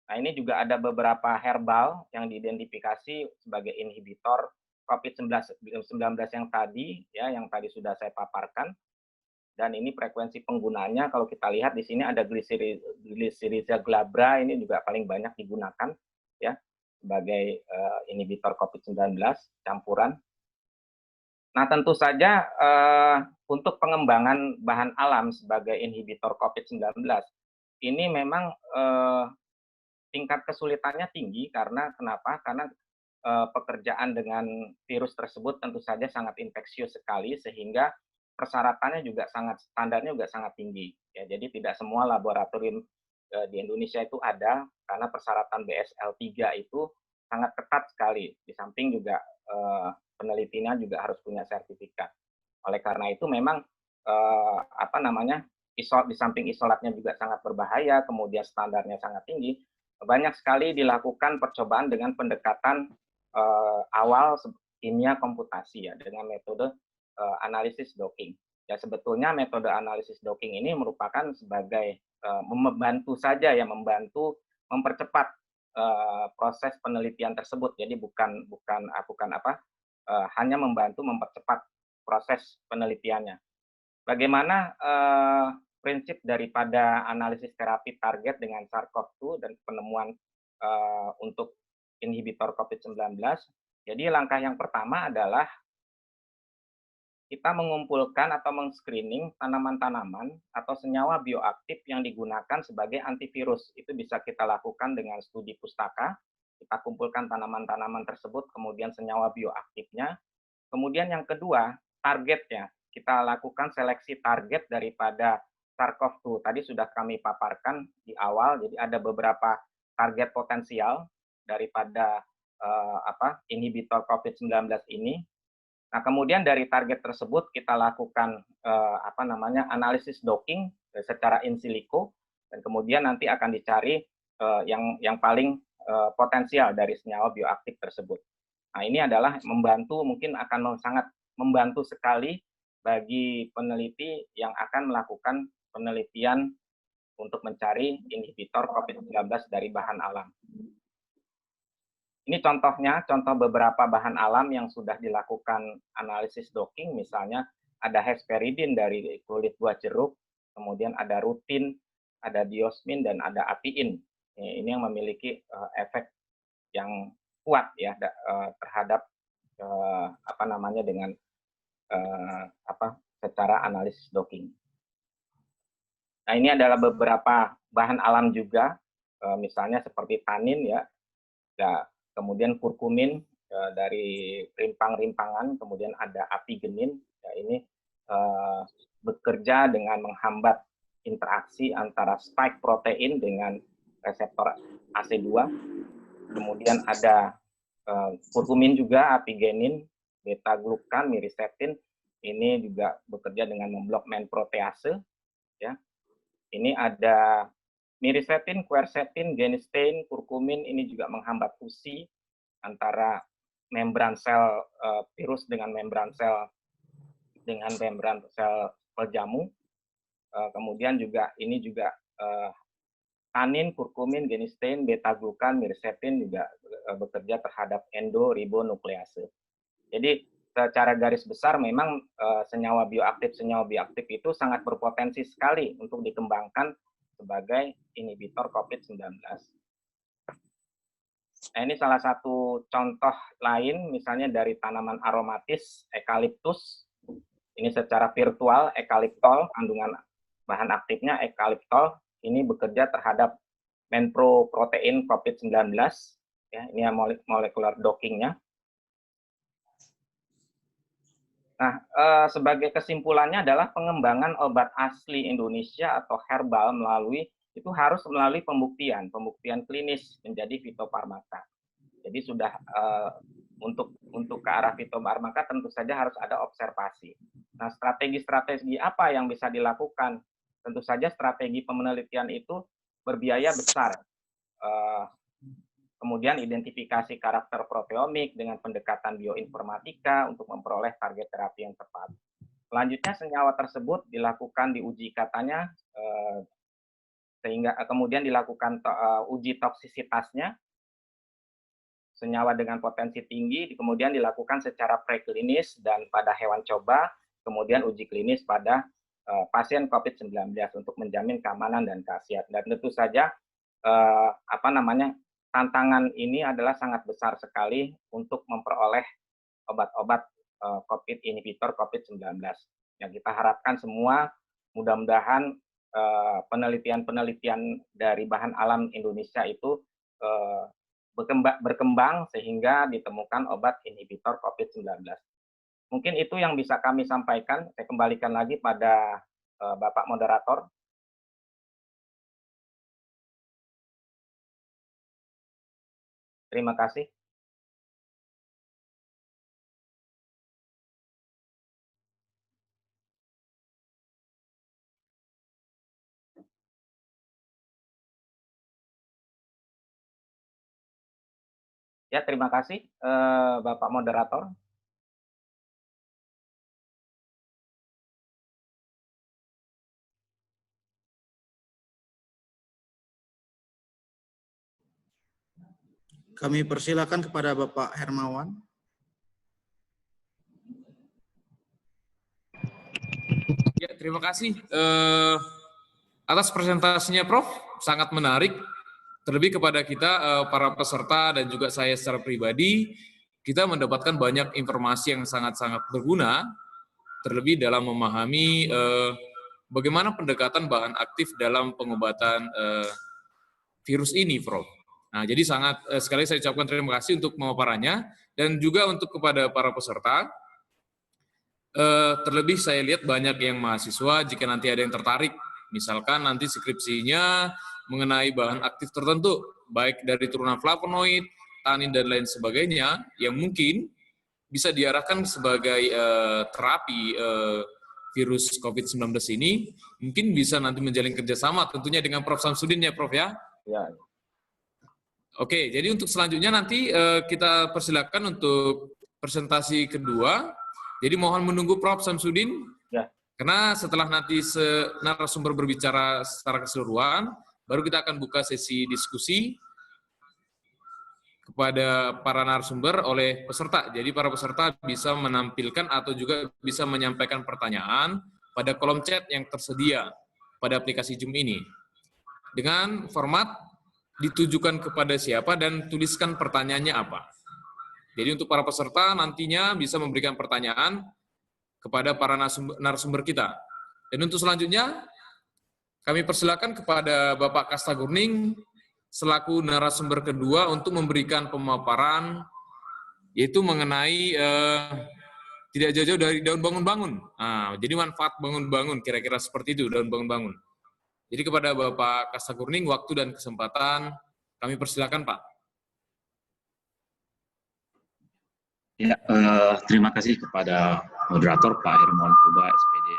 Nah, ini juga ada beberapa herbal yang diidentifikasi sebagai inhibitor COVID-19 yang tadi, ya, yang tadi sudah saya paparkan. Dan ini frekuensi penggunanya, kalau kita lihat di sini ada Glycyrrhiza glabra, ini juga paling banyak digunakan, ya, sebagai inhibitor COVID-19 campuran. Nah, tentu saja untuk pengembangan bahan alam sebagai inhibitor COVID-19 ini memang tingkat kesulitannya tinggi. Karena kenapa? Karena pekerjaan dengan virus tersebut tentu saja sangat infeksius sekali, sehingga persyaratannya juga standarnya juga sangat tinggi, ya. Jadi tidak semua laboratorium di Indonesia itu ada, karena persyaratan BSL-3 itu sangat ketat sekali. Di samping juga penelitinya juga harus punya sertifikat. Oleh karena itu memang di samping isolatnya juga sangat berbahaya, kemudian standarnya sangat tinggi. Banyak sekali dilakukan percobaan dengan pendekatan awal kimia komputasi, ya, dengan metode analisis docking. Ya, sebetulnya metode analisis docking ini merupakan sebagai membantu saja, ya, membantu mempercepat proses penelitian tersebut. Jadi hanya membantu mempercepat proses penelitiannya. Bagaimana prinsip daripada analisis terapi target dengan SARS-CoV-2 dan penemuan untuk inhibitor COVID-19? Jadi langkah yang pertama adalah kita mengumpulkan atau men-screening tanaman-tanaman atau senyawa bioaktif yang digunakan sebagai antivirus. Itu bisa kita lakukan dengan studi pustaka. Kita kumpulkan tanaman-tanaman tersebut, kemudian senyawa bioaktifnya. Kemudian yang kedua, targetnya. Kita lakukan seleksi target daripada SARS-CoV-2. Tadi sudah kami paparkan di awal, jadi ada beberapa target potensial. daripada inhibitor COVID-19 ini. Nah, kemudian dari target tersebut kita lakukan analisis docking secara in silico, dan kemudian nanti akan dicari yang paling potensial dari senyawa bioaktif tersebut. Nah, ini adalah membantu, mungkin akan sangat membantu sekali bagi peneliti yang akan melakukan penelitian untuk mencari inhibitor COVID-19 dari bahan alam. Ini contohnya, contoh beberapa bahan alam yang sudah dilakukan analisis docking, misalnya ada hesperidin dari kulit buah jeruk, kemudian ada rutin, ada diosmin, dan ada apiin. Ini yang memiliki efek yang kuat ya terhadap secara analisis docking. Nah, ini adalah beberapa bahan alam juga, misalnya seperti tanin ya, kemudian kurkumin dari rimpang-rimpangan, kemudian ada apigenin, ya ini bekerja dengan menghambat interaksi antara spike protein dengan reseptor AC2. Kemudian ada kurkumin juga, apigenin, beta-glukan, mirisetin, ini juga bekerja dengan memblok memprotease. Ya. Ini ada mirisetin, quercetin, genistein, kurkumin, ini juga menghambat fusi antara membran sel virus dengan membran sel jamu. Kemudian juga ini juga tanin, kurkumin, genistein, beta-glukan, mirisetin juga bekerja terhadap endoribonuklease. Jadi secara garis besar memang senyawa bioaktif itu sangat berpotensi sekali untuk dikembangkan sebagai inhibitor COVID-19. Nah, ini salah satu contoh lain, misalnya dari tanaman aromatis, eukaliptus. Ini secara virtual, eukaliptol, kandungan bahan aktifnya eukaliptol, ini bekerja terhadap menproprotein COVID-19. Ya, ini molekular dockingnya. Nah, sebagai kesimpulannya adalah pengembangan obat asli Indonesia atau herbal itu harus melalui pembuktian klinis menjadi fitofarmaka. Jadi sudah untuk ke arah fitofarmaka tentu saja harus ada observasi. Nah, strategi-strategi apa yang bisa dilakukan? Tentu saja strategi penelitian itu berbiaya besar. Kemudian identifikasi karakter proteomik dengan pendekatan bioinformatika untuk memperoleh target terapi yang tepat. Selanjutnya senyawa tersebut dilakukan diuji katanya, sehingga kemudian dilakukan uji toksisitasnya, senyawa dengan potensi tinggi, kemudian dilakukan secara preklinis dan pada hewan coba, kemudian uji klinis pada pasien COVID-19 untuk menjamin keamanan dan khasiat. Dan tentu saja tantangan ini adalah sangat besar sekali untuk memperoleh obat-obat inhibitor COVID-19. Yang kita harapkan semua mudah-mudahan penelitian-penelitian dari bahan alam Indonesia itu berkembang sehingga ditemukan obat inhibitor COVID-19. Mungkin itu yang bisa kami sampaikan. Saya kembalikan lagi pada Bapak Moderator. Terima kasih. Ya, terima kasih Bapak Moderator. Kami persilakan kepada Bapak Hermawan. Ya, terima kasih atas presentasinya, Prof. Sangat menarik. Terlebih kepada kita, para peserta dan juga saya secara pribadi, kita mendapatkan banyak informasi yang sangat-sangat berguna, terlebih dalam memahami bagaimana pendekatan bahan aktif dalam pengobatan virus ini, Prof. Nah, jadi sekali saya ucapkan terima kasih untuk pemaparannya, dan juga untuk kepada para peserta. Terlebih saya lihat banyak yang mahasiswa, jika nanti ada yang tertarik, misalkan nanti skripsinya mengenai bahan aktif tertentu, baik dari turunan flavonoid, tanin, dan lain sebagainya, yang mungkin bisa diarahkan sebagai terapi virus COVID-19 ini, mungkin bisa nanti menjalin kerjasama tentunya dengan Prof. Samsudin ya, Prof. ya? Ya. Oke, jadi untuk selanjutnya nanti kita persilakan untuk presentasi kedua. Jadi mohon menunggu Prof. Samsudin, Ya. karena setelah nanti narasumber berbicara secara keseluruhan, baru kita akan buka sesi diskusi kepada para narasumber oleh peserta. Jadi para peserta bisa menampilkan atau juga bisa menyampaikan pertanyaan pada kolom chat yang tersedia pada aplikasi Zoom ini. Dengan format ditujukan kepada siapa dan tuliskan pertanyaannya apa. Jadi untuk para peserta nantinya bisa memberikan pertanyaan kepada para narasumber kita. Dan untuk selanjutnya, kami persilakan kepada Bapak Kasta Gurning selaku narasumber kedua untuk memberikan pemaparan yaitu mengenai tidak jauh-jauh dari daun bangun-bangun. Nah, jadi manfaat bangun-bangun, kira-kira seperti itu, daun bangun-bangun. Jadi kepada Bapak Kasta Gurning, waktu dan kesempatan kami persilakan, Pak. Ya, terima kasih kepada moderator Pak Hermawan Purba, SPD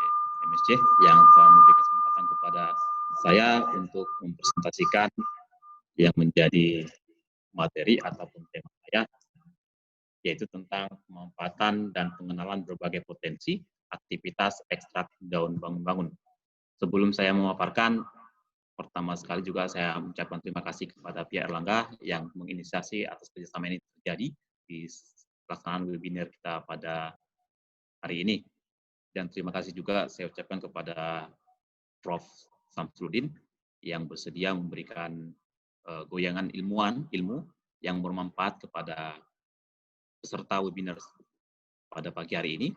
MSC, yang telah memberikan kesempatan kepada saya untuk mempresentasikan yang menjadi materi ataupun tema saya, yaitu tentang pemanfaatan dan pengenalan berbagai potensi aktivitas ekstrak daun bangun-bangun. Sebelum saya memaparkan, pertama sekali juga saya mengucapkan terima kasih kepada pihak Erlangga yang menginisiasi atas kerjasama ini terjadi di pelaksanaan webinar kita pada hari ini. Dan terima kasih juga saya ucapkan kepada Prof. Samsudin yang bersedia memberikan goyangan ilmu yang bermanfaat kepada peserta webinar pada pagi hari ini.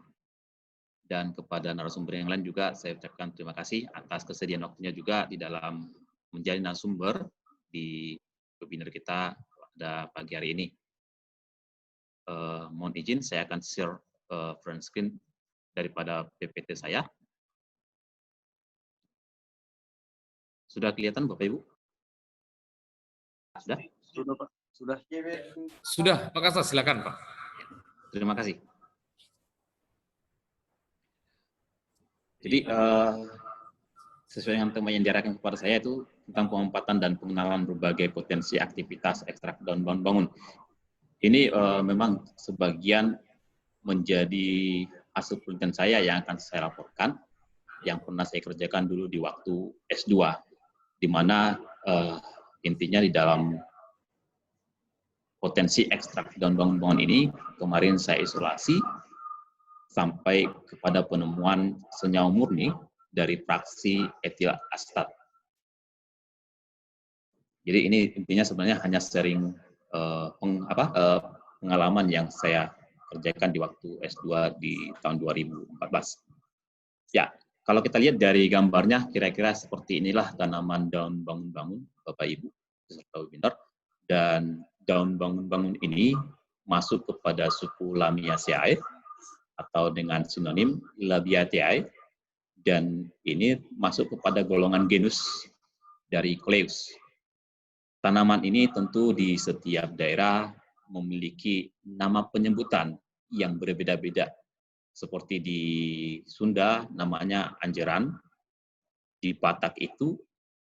Dan kepada narasumber yang lain juga saya ucapkan terima kasih atas kesediaan waktunya juga di dalam menjadi narasumber di webinar kita pada pagi hari ini. Mohon izin saya akan share front screen daripada PPT saya. Sudah kelihatan Bapak Ibu? Sudah? Sudah, Pak. Sudah. Sudah, Pak Kasta, silakan, Pak. Terima kasih. Jadi sesuai dengan tema yang diarahkan kepada saya itu tentang pemanfaatan dan pengenalan berbagai potensi aktivitas ekstrak daun bangun-bangun. Ini memang sebagian menjadi hasil penelitian saya yang akan saya laporkan, yang pernah saya kerjakan dulu di waktu S2, di mana intinya di dalam potensi ekstrak daun bangun-bangun ini, kemarin saya isolasi sampai kepada penemuan senyawa murni dari fraksi etil asetat. Jadi ini intinya sebenarnya hanya sharing pengalaman yang saya kerjakan di waktu S2 di tahun 2014. Ya, kalau kita lihat dari gambarnya, kira-kira seperti inilah tanaman daun bangun-bangun, Bapak Ibu, peserta webinar. Dan daun bangun-bangun ini masuk kepada suku Lamiaceae, atau dengan sinonim Labiataceae, dan ini masuk kepada golongan genus dari Coleus. Tanaman ini tentu di setiap daerah memiliki nama penyebutan yang berbeda-beda. Seperti di Sunda namanya anjeran, di Batak itu,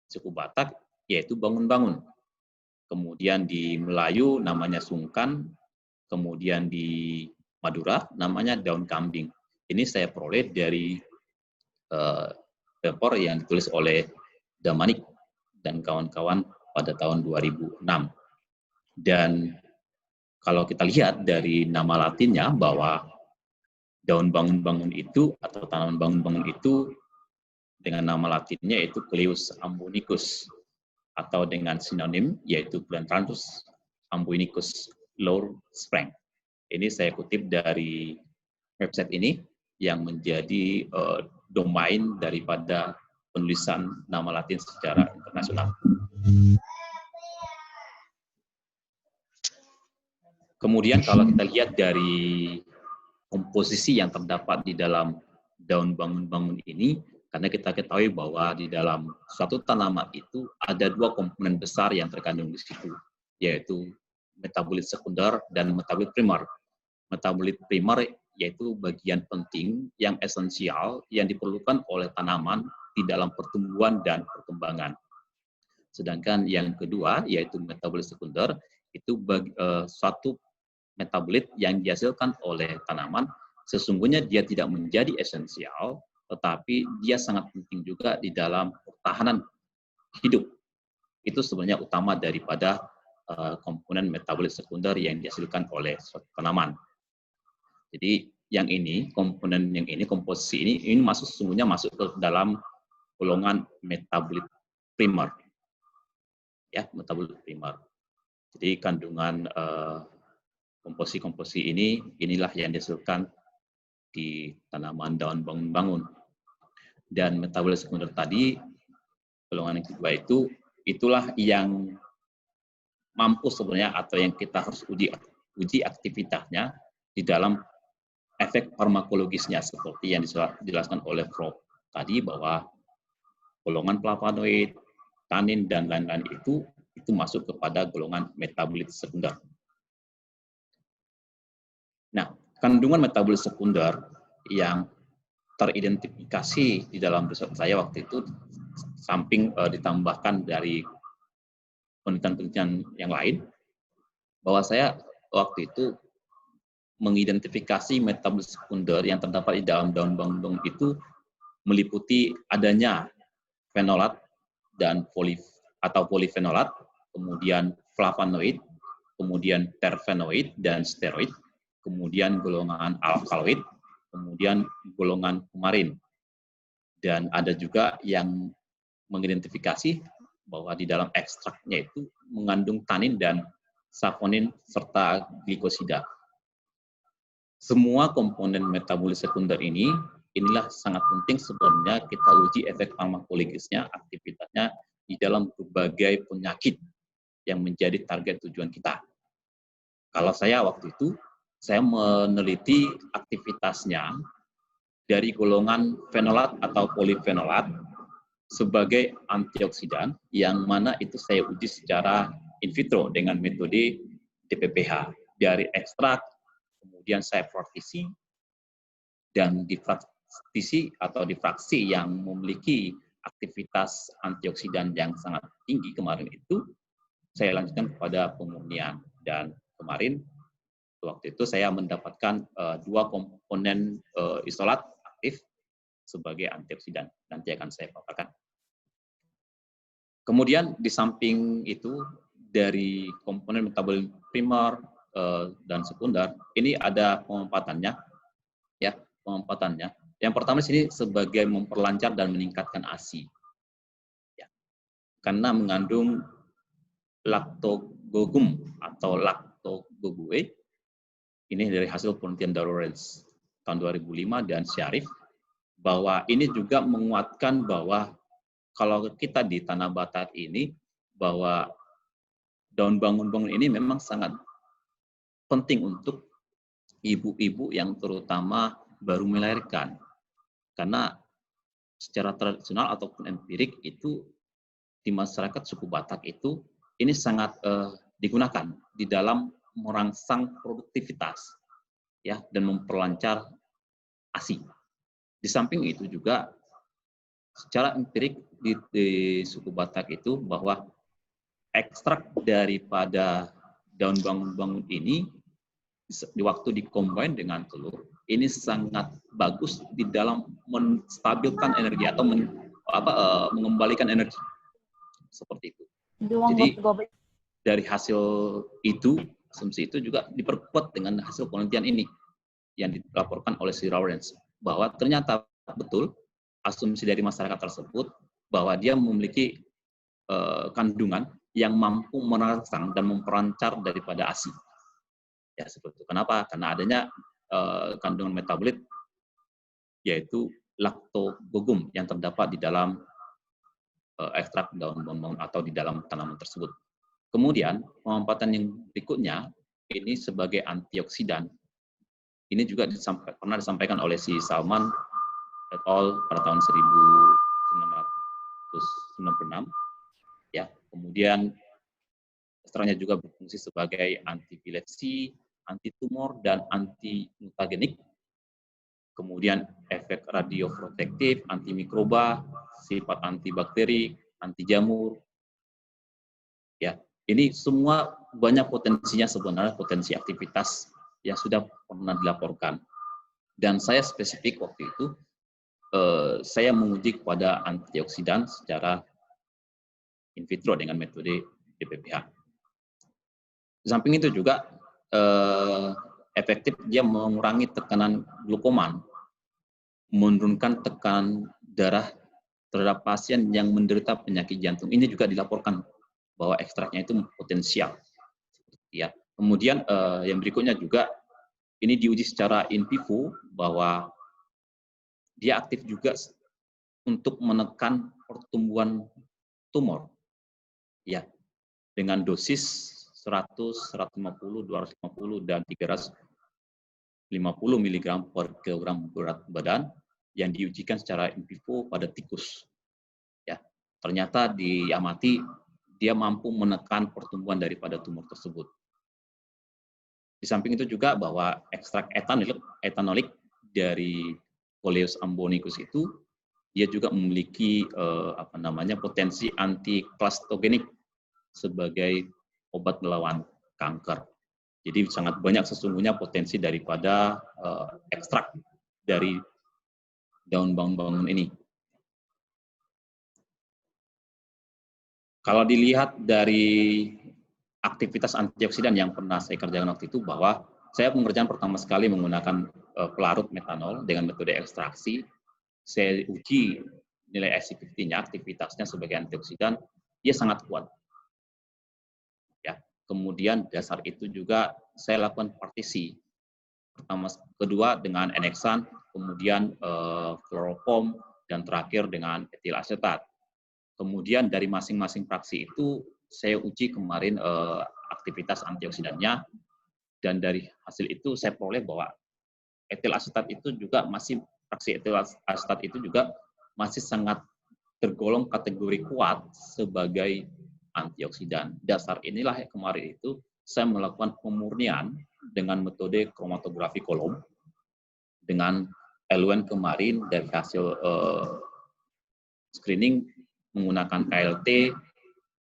suku Batak, yaitu bangun-bangun. Kemudian di Melayu namanya sungkan, kemudian di Madura namanya daun kambing. Ini saya peroleh dari paper yang ditulis oleh Damanik dan kawan-kawan pada tahun 2006. Dan kalau kita lihat dari nama latinnya bahwa daun bangun-bangun itu atau tanaman bangun-bangun itu dengan nama latinnya yaitu Coleus ambonicus, atau dengan sinonim yaitu Plantanthus ambonicus Lower Sprang. Ini saya kutip dari website ini yang menjadi domain daripada penulisan nama Latin secara internasional. Kemudian kalau kita lihat dari komposisi yang terdapat di dalam daun bangun-bangun ini, Karena kita ketahui bahwa di dalam suatu tanaman itu ada dua komponen besar yang terkandung di situ, yaitu metabolit sekunder dan metabolit primer. Metabolit primer yaitu bagian penting yang esensial yang diperlukan oleh tanaman di dalam pertumbuhan dan perkembangan. Sedangkan yang kedua yaitu metabolit sekunder itu suatu metabolit yang dihasilkan oleh tanaman, sesungguhnya dia tidak menjadi esensial, tetapi dia sangat penting juga di dalam pertahanan hidup. Itu sebenarnya utama daripada komponen metabolit sekunder yang dihasilkan oleh suatu tanaman. Jadi yang ini, komponen yang ini, komposisi ini sesungguhnya masuk ke dalam golongan metabolit primer. Ya, metabolit primer. Jadi kandungan komposisi inilah yang dihasilkan di tanaman daun bangun-bangun. Dan metabolit sekunder tadi, golongan yang kedua itulah yang mampu sebenarnya atau yang kita harus uji aktivitasnya di dalam efek farmakologisnya seperti yang dijelaskan oleh Prof tadi bahwa golongan flavonoid, tanin dan lain-lain itu masuk kepada golongan metabolit sekunder. Nah, kandungan metabolit sekunder yang teridentifikasi di dalam riset saya waktu itu, samping ditambahkan dari penelitian-penelitian yang lain, bahwa saya waktu itu mengidentifikasi metabolit sekunder yang terdapat di dalam daun bangun itu meliputi adanya fenolat dan polifenolat, kemudian flavonoid, kemudian terpenoid dan steroid, kemudian golongan alkaloid, kemudian golongan kumarin. Dan ada juga yang mengidentifikasi bahwa di dalam ekstraknya itu mengandung tanin dan saponin serta glikosida. Semua komponen metabolit sekunder inilah sangat penting sebenarnya kita uji efek farmakologisnya, aktivitasnya di dalam berbagai penyakit yang menjadi target tujuan kita. Kalau saya waktu itu, saya meneliti aktivitasnya dari golongan fenolat atau polifenolat sebagai antioksidan, yang mana itu saya uji secara in vitro dengan metode DPPH. Dari ekstrak, kemudian saya fraktisi, dan di fraksi yang memiliki aktivitas antioksidan yang sangat tinggi kemarin itu, saya lanjutkan kepada pemurnian. Dan kemarin, waktu itu saya mendapatkan dua komponen isolat aktif sebagai antioksidan. Nanti akan saya paparkan. Kemudian di samping itu, dari komponen metabolit primer dan sekunder, ini ada pemanfaatannya. Ya, pemanfaatannya. Yang pertama sini sebagai memperlancar dan meningkatkan ASI. Ya. Karena mengandung lactogogum atau lactogogue. Ini dari hasil penelitian Lawrence tahun 2005 dan Syarif, bahwa ini juga menguatkan bahwa kalau kita di tanah Batak ini, bahwa daun bangun-bangun ini memang sangat penting untuk ibu-ibu yang terutama baru melahirkan. Karena secara tradisional ataupun empirik itu di masyarakat suku Batak itu ini sangat digunakan di dalam merangsang produktivitas ya dan memperlancar ASI. Di samping itu juga secara empirik di suku Batak itu bahwa ekstrak daripada daun bangun-bangun ini di waktu dikombin dengan telur ini sangat bagus di dalam menstabilkan energi atau mengembalikan energi seperti itu. Jadi dari hasil itu, asumsi itu juga diperkuat dengan hasil penelitian ini yang dilaporkan oleh si Lawrence, bahwa ternyata betul asumsi dari masyarakat tersebut bahwa dia memiliki kandungan yang mampu merangsang dan memperancar daripada ASI. Ya seperti itu. Kenapa? Karena adanya kandungan metabolit yaitu lactogogum yang terdapat di dalam ekstrak daun bangun atau di dalam tanaman tersebut. Kemudian pemanfaatan yang berikutnya ini sebagai antioksidan. Ini juga pernah disampaikan oleh si Salman et al. Pada tahun 1996. Ya, kemudian ekstraknya juga berfungsi sebagai antipilepsi, antitumor, dan anti-mutagenik. Kemudian efek radioprotektif, antimikroba, sifat antibakteri, anti jamur. Ya, ini semua banyak potensinya sebenarnya, potensi aktivitas yang sudah pernah dilaporkan. Dan saya spesifik waktu itu, saya menguji kepada antioksidan secara in vitro dengan metode DPPH. Di samping itu juga efektif dia mengurangi tekanan glukoman, menurunkan tekanan darah terhadap pasien yang menderita penyakit jantung. Ini juga dilaporkan bahwa ekstraknya itu potensial. Ya. Kemudian yang berikutnya juga ini diuji secara in vivo bahwa dia aktif juga untuk menekan pertumbuhan tumor. Ya. Dengan dosis 100, 150, 250, dan 350 mg per kilogram berat badan yang diujikan secara in vivo pada tikus. Ya, ternyata diamati dia mampu menekan pertumbuhan daripada tumor tersebut. Di samping itu juga bahwa ekstrak etanolik dari Coleus ambonicus itu dia juga memiliki potensi antiklastogenik sebagai obat melawan kanker. Jadi sangat banyak sesungguhnya potensi daripada ekstrak dari daun bangun-bangun ini. Kalau dilihat dari aktivitas antioksidan yang pernah saya kerjakan waktu itu, bahwa saya pengerjaan pertama sekali menggunakan pelarut metanol dengan metode ekstraksi. Saya uji nilai activity-nya, aktivitasnya sebagai antioksidan, dia sangat kuat. Ya, kemudian dasar itu juga saya lakukan partisi. Kedua dengan eneksan, kemudian kloroform, dan terakhir dengan etil asetat. Kemudian dari masing-masing fraksi itu saya uji kemarin aktivitas antioksidannya, dan dari hasil itu saya peroleh bahwa etil asetat itu juga masih, fraksi etil asetat itu juga masih sangat tergolong kategori kuat sebagai antioksidan. Dasar inilah yang kemarin itu saya melakukan pemurnian dengan metode kromatografi kolom dengan eluan kemarin dari hasil screening menggunakan KLT,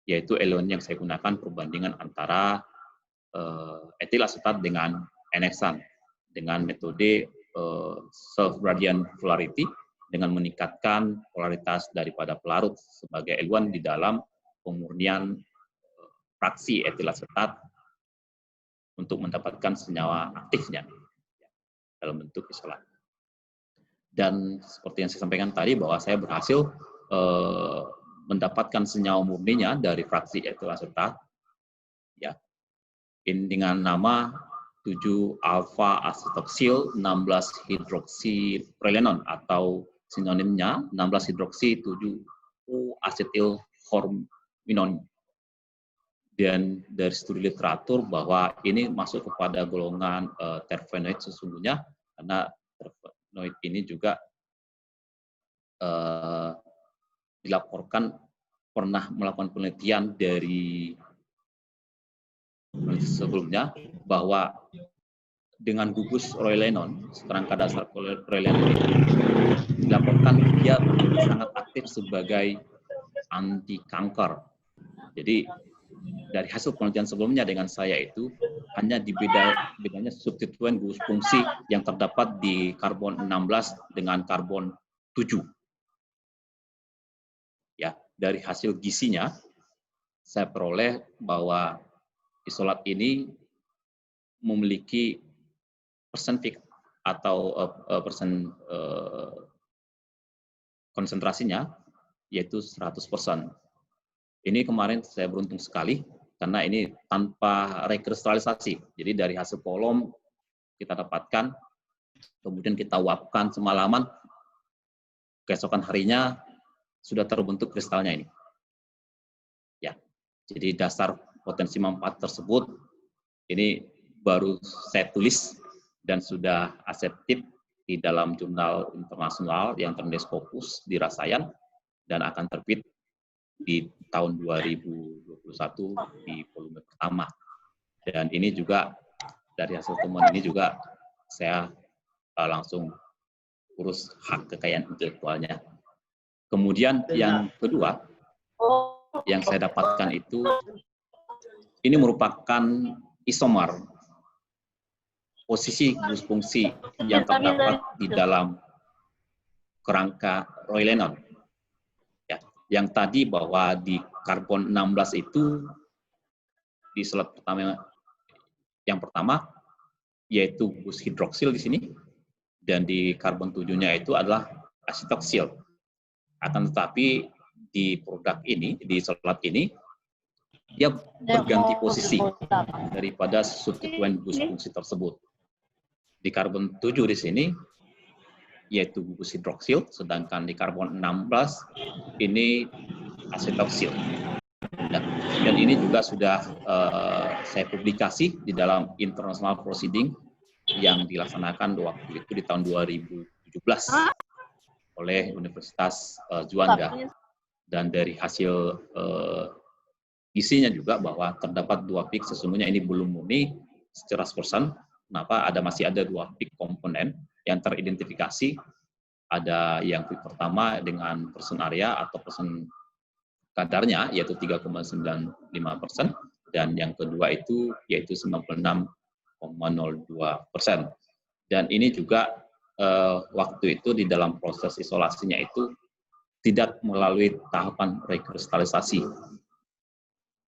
yaitu eluan yang saya gunakan perbandingan antara etil asetat dengan eneksan dengan metode self-gradient polarity dengan meningkatkan polaritas daripada pelarut sebagai eluan di dalam pemurnian fraksi etil asetat untuk mendapatkan senyawa aktifnya dalam bentuk isolat. Dan seperti yang saya sampaikan tadi bahwa saya berhasil mendapatkan senyawa murninya dari fraksi etil asetat, ya, dengan nama 7-alfa asetoksil 16-hidroksiprelenol atau sinonimnya 16-hidroksi-7-asetilhorminon. Dan dari studi literatur bahwa ini masuk kepada golongan terpenoid sesungguhnya, karena terpenoid ini juga dilaporkan pernah melakukan penelitian dari sebelumnya bahwa dengan gugus roilenon, kerangka dasar roilenon ini dilaporkan dia sangat aktif sebagai anti kanker. Jadi dari hasil penelitian sebelumnya dengan saya itu hanya bedanya substituen gugus fungsi yang terdapat di karbon 16 dengan karbon 7. Ya, dari hasil gisinya saya peroleh bahwa isolat ini memiliki persentif atau konsentrasinya yaitu 100%. Ini kemarin saya beruntung sekali karena ini tanpa rekristalisasi. Jadi dari hasil kolom kita dapatkan, kemudian kita uapkan semalaman, keesokan harinya sudah terbentuk kristalnya ini. Ya, jadi dasar potensi manfaat tersebut ini baru saya tulis dan sudah aseptif di dalam jurnal internasional yang tertulis Scopus di Rsayan dan akan terbit di tahun 2021 di volume pertama. Dan ini juga dari hasil temuan ini juga saya langsung urus hak kekayaan intelektualnya. Kemudian yang kedua yang saya dapatkan itu ini merupakan isomer posisi gus fungsi yang terdapat di dalam kerangka Roy Lennon. Ya, yang tadi bahwa di karbon 16 itu di slide pertama yang pertama yaitu gus hidroksil di sini, dan di karbon 7-nya itu adalah asetoksil. Akan tetapi di produk ini, di slide ini, dia berganti posisi daripada substituen gus fungsi tersebut. Di karbon 7 di sini, yaitu gus hidroksil, sedangkan di karbon 16 ini asetoksil. Dan ini juga sudah saya publikasi di dalam international proceeding yang dilaksanakan waktu itu di tahun 2017 oleh Universitas Juanda. Dan dari hasil isinya juga bahwa terdapat 2 peak, sesungguhnya ini belum murni secara 100%. Kenapa? Masih ada 2 peak komponen yang teridentifikasi. Ada yang peak pertama dengan persen area atau persen kadarnya yaitu 3,95%, dan yang kedua itu yaitu 96,02%. Dan ini juga waktu itu di dalam proses isolasinya itu tidak melalui tahapan rekristalisasi.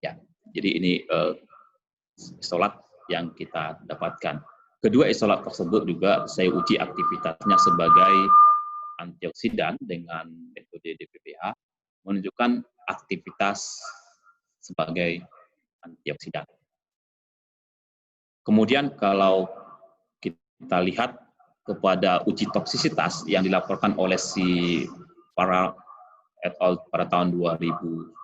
Ya, jadi ini isolat yang kita dapatkan. Kedua isolat tersebut juga saya uji aktivitasnya sebagai antioksidan dengan metode DPPH, menunjukkan aktivitas sebagai antioksidan. Kemudian kalau kita lihat kepada uji toksisitas yang dilaporkan oleh si para et al. Pada tahun 2001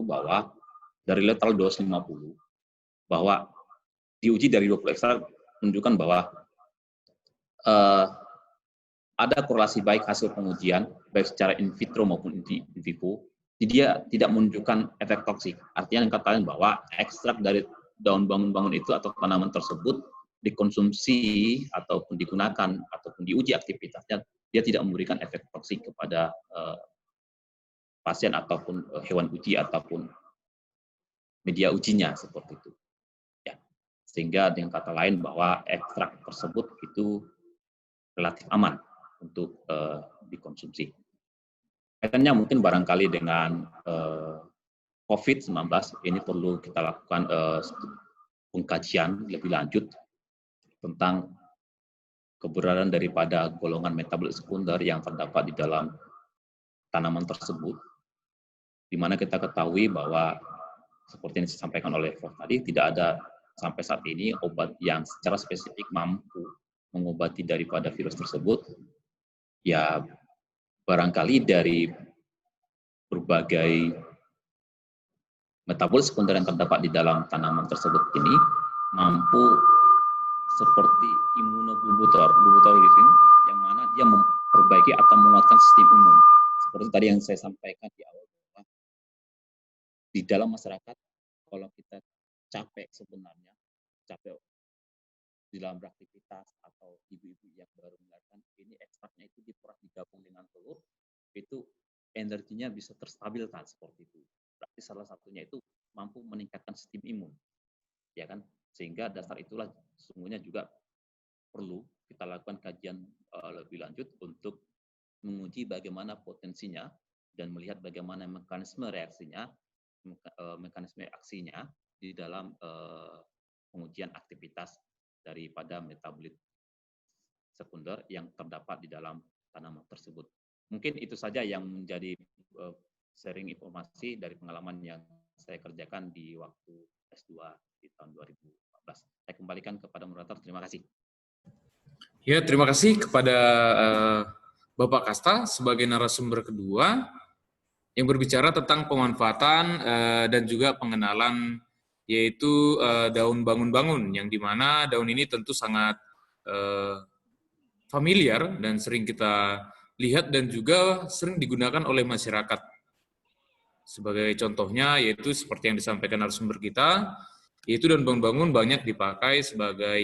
bahwa dari lethal dose 50, bahwa diuji dari 20 ekstrak menunjukkan bahwa ada korelasi baik hasil pengujian, baik secara in vitro maupun in vivo, dia tidak menunjukkan efek toksik. Artinya yang kata lain bahwa ekstrak dari daun bangun-bangun itu atau tanaman tersebut dikonsumsi ataupun digunakan ataupun diuji aktivitasnya, dia tidak memberikan efek toksik kepada pasien ataupun hewan uji ataupun media ujinya seperti itu. Ya. Sehingga dengan kata lain bahwa ekstrak tersebut itu relatif aman untuk dikonsumsi. Kaitannya mungkin barangkali dengan COVID-19, ini perlu kita lakukan pengkajian lebih lanjut tentang keberadaan daripada golongan metabolit sekunder yang terdapat di dalam tanaman tersebut, di mana kita ketahui bahwa seperti yang disampaikan oleh Prof tadi, tidak ada sampai saat ini obat yang secara spesifik mampu mengobati daripada virus tersebut. Ya, barangkali dari berbagai metabolit sekunder yang terdapat di dalam tanaman tersebut ini mampu seperti imunobubutorolifin yang mana dia memperbaiki atau menguatkan sistem imun. Seperti tadi yang saya sampaikan di awal bahwa di dalam masyarakat kalau kita capek sebenarnya, capek di dalam beraktivitas atau ibu-ibu yang baru melahirkan, ini ekstraknya itu diperas digabung dengan telur, itu energinya bisa terstabilkan seperti itu. Berarti salah satunya itu mampu meningkatkan sistem imun, ya kan? Sehingga dasar itulah sesungguhnya juga perlu kita lakukan kajian lebih lanjut untuk menguji bagaimana potensinya dan melihat bagaimana mekanisme reaksinya, mekanisme aksinya di dalam pengujian aktivitas daripada metabolit sekunder yang terdapat di dalam tanaman tersebut. Mungkin itu saja yang menjadi sharing informasi dari pengalaman yang saya kerjakan di waktu S2 di tahun 2014. Saya kembalikan kepada moderator. Terima kasih. Ya, terima kasih kepada Bapak Kasta sebagai narasumber kedua yang berbicara tentang pemanfaatan dan juga pengenalan yaitu daun bangun-bangun, yang dimana daun ini tentu sangat familiar dan sering kita lihat dan juga sering digunakan oleh masyarakat. Sebagai contohnya yaitu seperti yang disampaikan narasumber kita, yaitu daun bangun banyak dipakai sebagai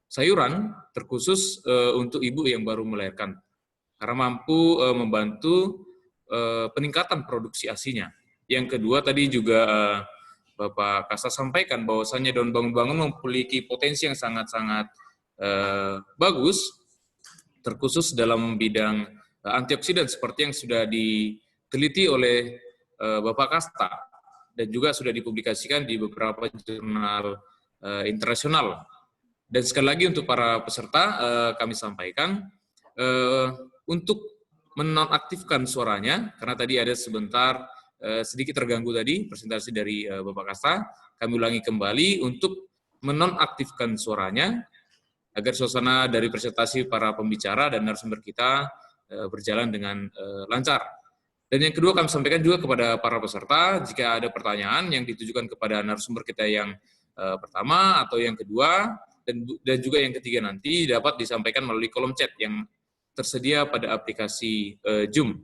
sayuran terkhusus untuk ibu yang baru melahirkan, karena mampu membantu peningkatan produksi ASI-nya. Yang kedua tadi juga Bapak Kasta sampaikan bahwasannya daun bangun memiliki potensi yang sangat-sangat bagus, terkhusus dalam bidang antioksidan seperti yang sudah diteliti oleh Bapak Kasta dan juga sudah dipublikasikan di beberapa jurnal internasional. Dan sekali lagi untuk para peserta kami sampaikan untuk menonaktifkan suaranya, karena tadi ada sebentar sedikit terganggu tadi presentasi dari Bapak Kasta, kami ulangi kembali untuk menonaktifkan suaranya agar suasana dari presentasi para pembicara dan narasumber kita berjalan dengan lancar. Dan yang kedua kami sampaikan juga kepada para peserta, jika ada pertanyaan yang ditujukan kepada narasumber kita yang pertama atau yang kedua, dan juga yang ketiga nanti dapat disampaikan melalui kolom chat yang tersedia pada aplikasi Zoom.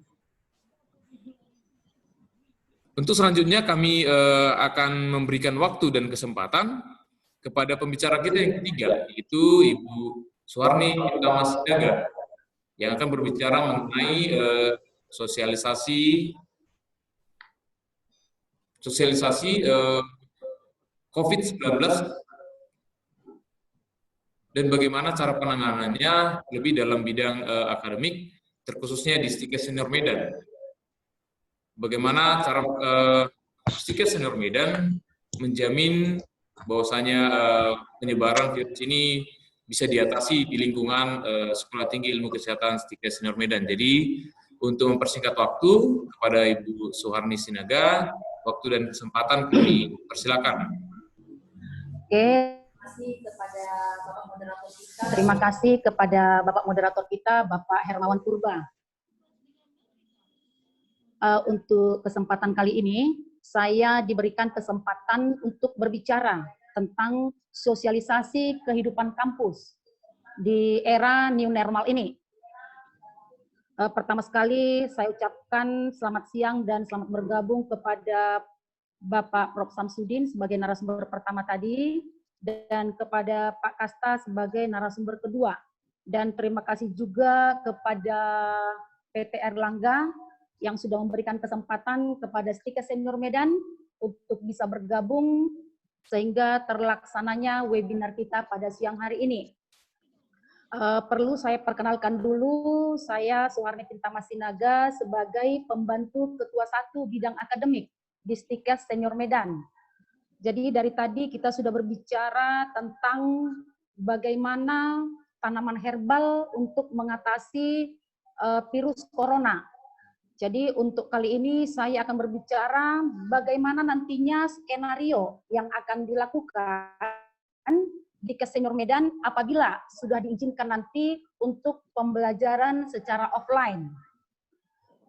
Untuk selanjutnya kami akan memberikan waktu dan kesempatan kepada pembicara kita yang ketiga, yaitu Ibu Suharni Intamasinaga, yang akan berbicara mengenai sosialisasi COVID-19 dan bagaimana cara penanganannya lebih dalam bidang akademik, terkhususnya di Stikes Senior Medan. Bagaimana cara Stikes Senior Medan menjamin bahwasanya penyebaran virus ini bisa diatasi di lingkungan Sekolah Tinggi Ilmu Kesehatan Stikes Senior Medan. Jadi untuk mempersingkat waktu kepada Ibu Suharni Sinaga, waktu dan kesempatan kami persilakan. Oke, terima kasih kepada Bapak Moderator kita, Bapak Hermawan Purba. Untuk kesempatan kali ini, saya diberikan kesempatan untuk berbicara tentang sosialisasi kehidupan kampus di era new normal ini. Pertama sekali saya ucapkan selamat siang dan selamat bergabung kepada Bapak Prof. Samsudin sebagai narasumber pertama tadi, dan kepada Pak Kasta sebagai narasumber kedua. Dan terima kasih juga kepada PT Erlangga yang sudah memberikan kesempatan kepada Stikes Senior Medan untuk bisa bergabung sehingga terlaksananya webinar kita pada siang hari ini. Perlu saya perkenalkan dulu, saya Suharni Intamasinaga sebagai pembantu Ketua 1 Bidang Akademik di Stikes Senior Medan. Jadi dari tadi kita sudah berbicara tentang bagaimana tanaman herbal untuk mengatasi virus corona. Jadi untuk kali ini saya akan berbicara bagaimana nantinya skenario yang akan dilakukan di Senior Medan apabila sudah diizinkan nanti untuk pembelajaran secara offline.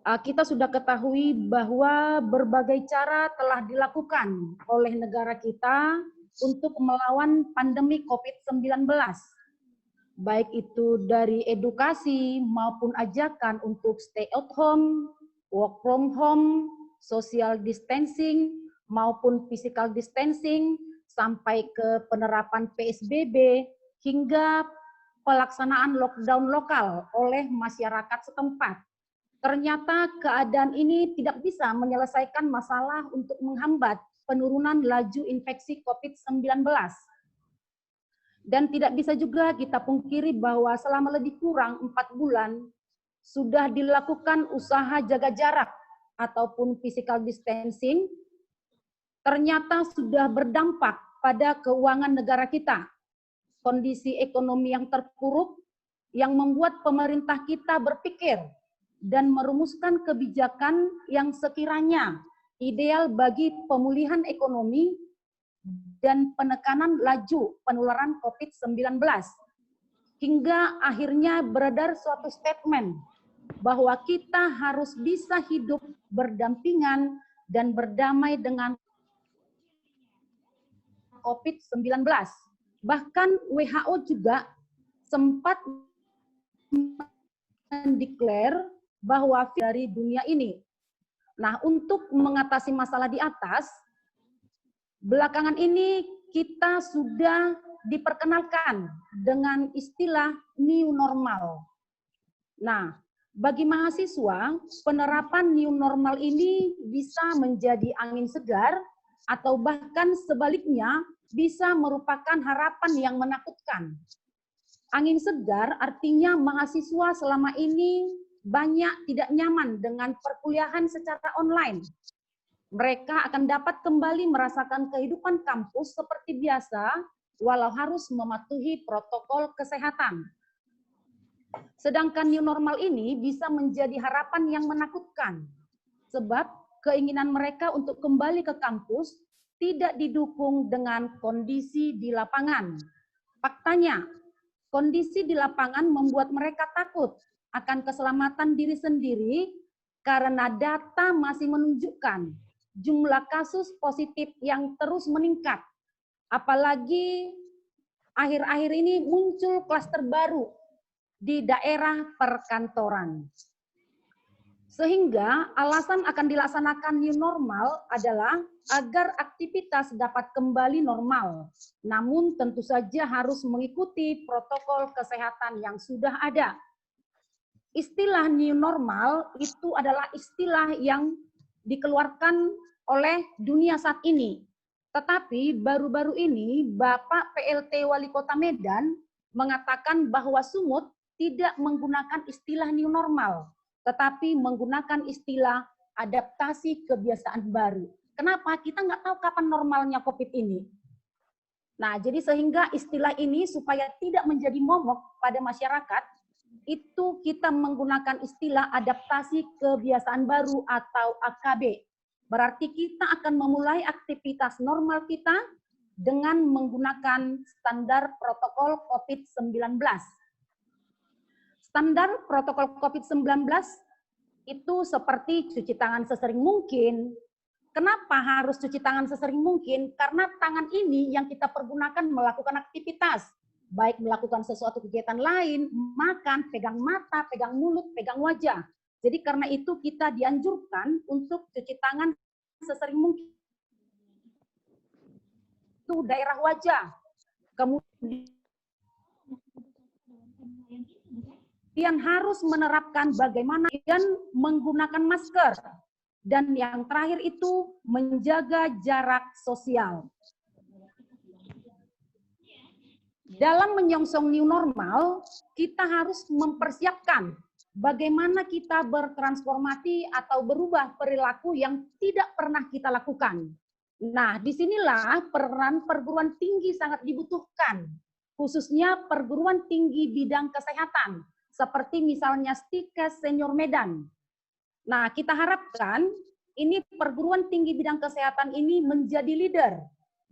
Kita sudah ketahui bahwa berbagai cara telah dilakukan oleh negara kita untuk melawan pandemi COVID-19. Baik itu dari edukasi maupun ajakan untuk stay at home, work from home, social distancing maupun physical distancing, sampai ke penerapan PSBB hingga pelaksanaan lockdown lokal oleh masyarakat setempat. Ternyata keadaan ini tidak bisa menyelesaikan masalah untuk menghambat penurunan laju infeksi COVID-19. Dan tidak bisa juga kita pungkiri bahwa selama lebih kurang 4 bulan sudah dilakukan usaha jaga jarak ataupun physical distancing, ternyata sudah berdampak pada keuangan negara kita. Kondisi ekonomi yang terpuruk yang membuat pemerintah kita berpikir dan merumuskan kebijakan yang sekiranya ideal bagi pemulihan ekonomi dan penekanan laju penularan COVID-19. Hingga akhirnya beredar suatu statement bahwa kita harus bisa hidup berdampingan dan berdamai dengan COVID-19. Bahkan WHO juga sempat mendeklar bahwa dari dunia ini. Nah, untuk mengatasi masalah di atas, belakangan ini kita sudah diperkenalkan dengan istilah new normal. Nah, bagi mahasiswa, penerapan new normal ini bisa menjadi angin segar atau bahkan sebaliknya bisa merupakan harapan yang menakutkan. Angin segar artinya mahasiswa selama ini banyak tidak nyaman dengan perkuliahan secara online. Mereka akan dapat kembali merasakan kehidupan kampus seperti biasa, walau harus mematuhi protokol kesehatan. Sedangkan new normal ini bisa menjadi harapan yang menakutkan, sebab keinginan mereka untuk kembali ke kampus tidak didukung dengan kondisi di lapangan. Faktanya, kondisi di lapangan membuat mereka takut akan keselamatan diri sendiri karena data masih menunjukkan jumlah kasus positif yang terus meningkat. Apalagi akhir-akhir ini muncul klaster baru di daerah perkantoran. Sehingga alasan akan dilaksanakan new normal adalah agar aktivitas dapat kembali normal. Namun tentu saja harus mengikuti protokol kesehatan yang sudah ada. Istilah new normal itu adalah istilah yang dikeluarkan oleh dunia saat ini. Tetapi baru-baru ini Bapak PLT Wali Kota Medan mengatakan bahwa Sumut tidak menggunakan istilah new normal, tetapi menggunakan istilah adaptasi kebiasaan baru. Kenapa? Kita nggak tahu kapan normalnya COVID ini. Nah, jadi sehingga istilah ini supaya tidak menjadi momok pada masyarakat, itu kita menggunakan istilah adaptasi kebiasaan baru atau AKB. Berarti kita akan memulai aktivitas normal kita dengan menggunakan standar protokol COVID-19. Standar protokol COVID-19 itu seperti cuci tangan sesering mungkin. Kenapa harus cuci tangan sesering mungkin? Karena tangan ini yang kita pergunakan melakukan aktivitas. Baik melakukan sesuatu kegiatan lain, makan, pegang mata, pegang mulut, pegang wajah. Jadi karena itu kita dianjurkan untuk cuci tangan sesering mungkin. Itu daerah wajah. Kemudian harus menerapkan bagaimana dan menggunakan masker. Dan yang terakhir itu menjaga jarak sosial. Dalam menyongsong new normal, kita harus mempersiapkan bagaimana kita bertransformasi atau berubah perilaku yang tidak pernah kita lakukan. Nah, disinilah peran perguruan tinggi sangat dibutuhkan, khususnya perguruan tinggi bidang kesehatan, seperti misalnya Stikes Senior Medan. Nah, kita harapkan ini perguruan tinggi bidang kesehatan ini menjadi leader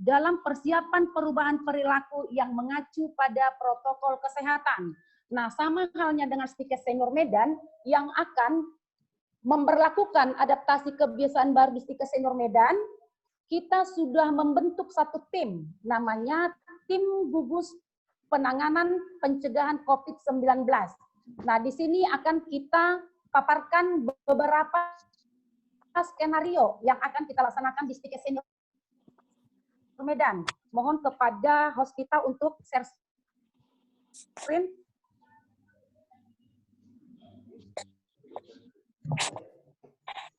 dalam persiapan perubahan perilaku yang mengacu pada protokol kesehatan. Nah, sama halnya dengan Stikes Senior Medan yang akan memberlakukan adaptasi kebiasaan baru di Stikes Senior Medan, kita sudah membentuk satu tim, namanya Tim Gugus Penanganan Pencegahan COVID-19. Nah, di sini akan kita paparkan beberapa skenario yang akan kita laksanakan di Stikes Senior Medan. Mohon kepada host kita untuk share screen.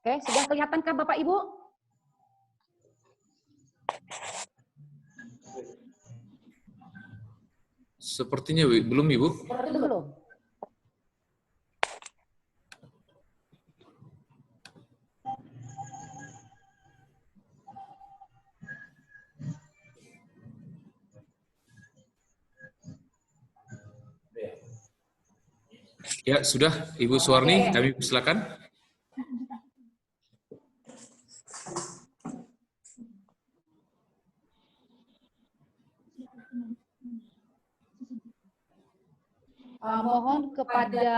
Oke, sudah kelihatankah Bapak Ibu? Sepertinya belum, Ibu. Seperti belum. Ya, sudah. Ibu Suwarni, kami silakan. Mohon kepada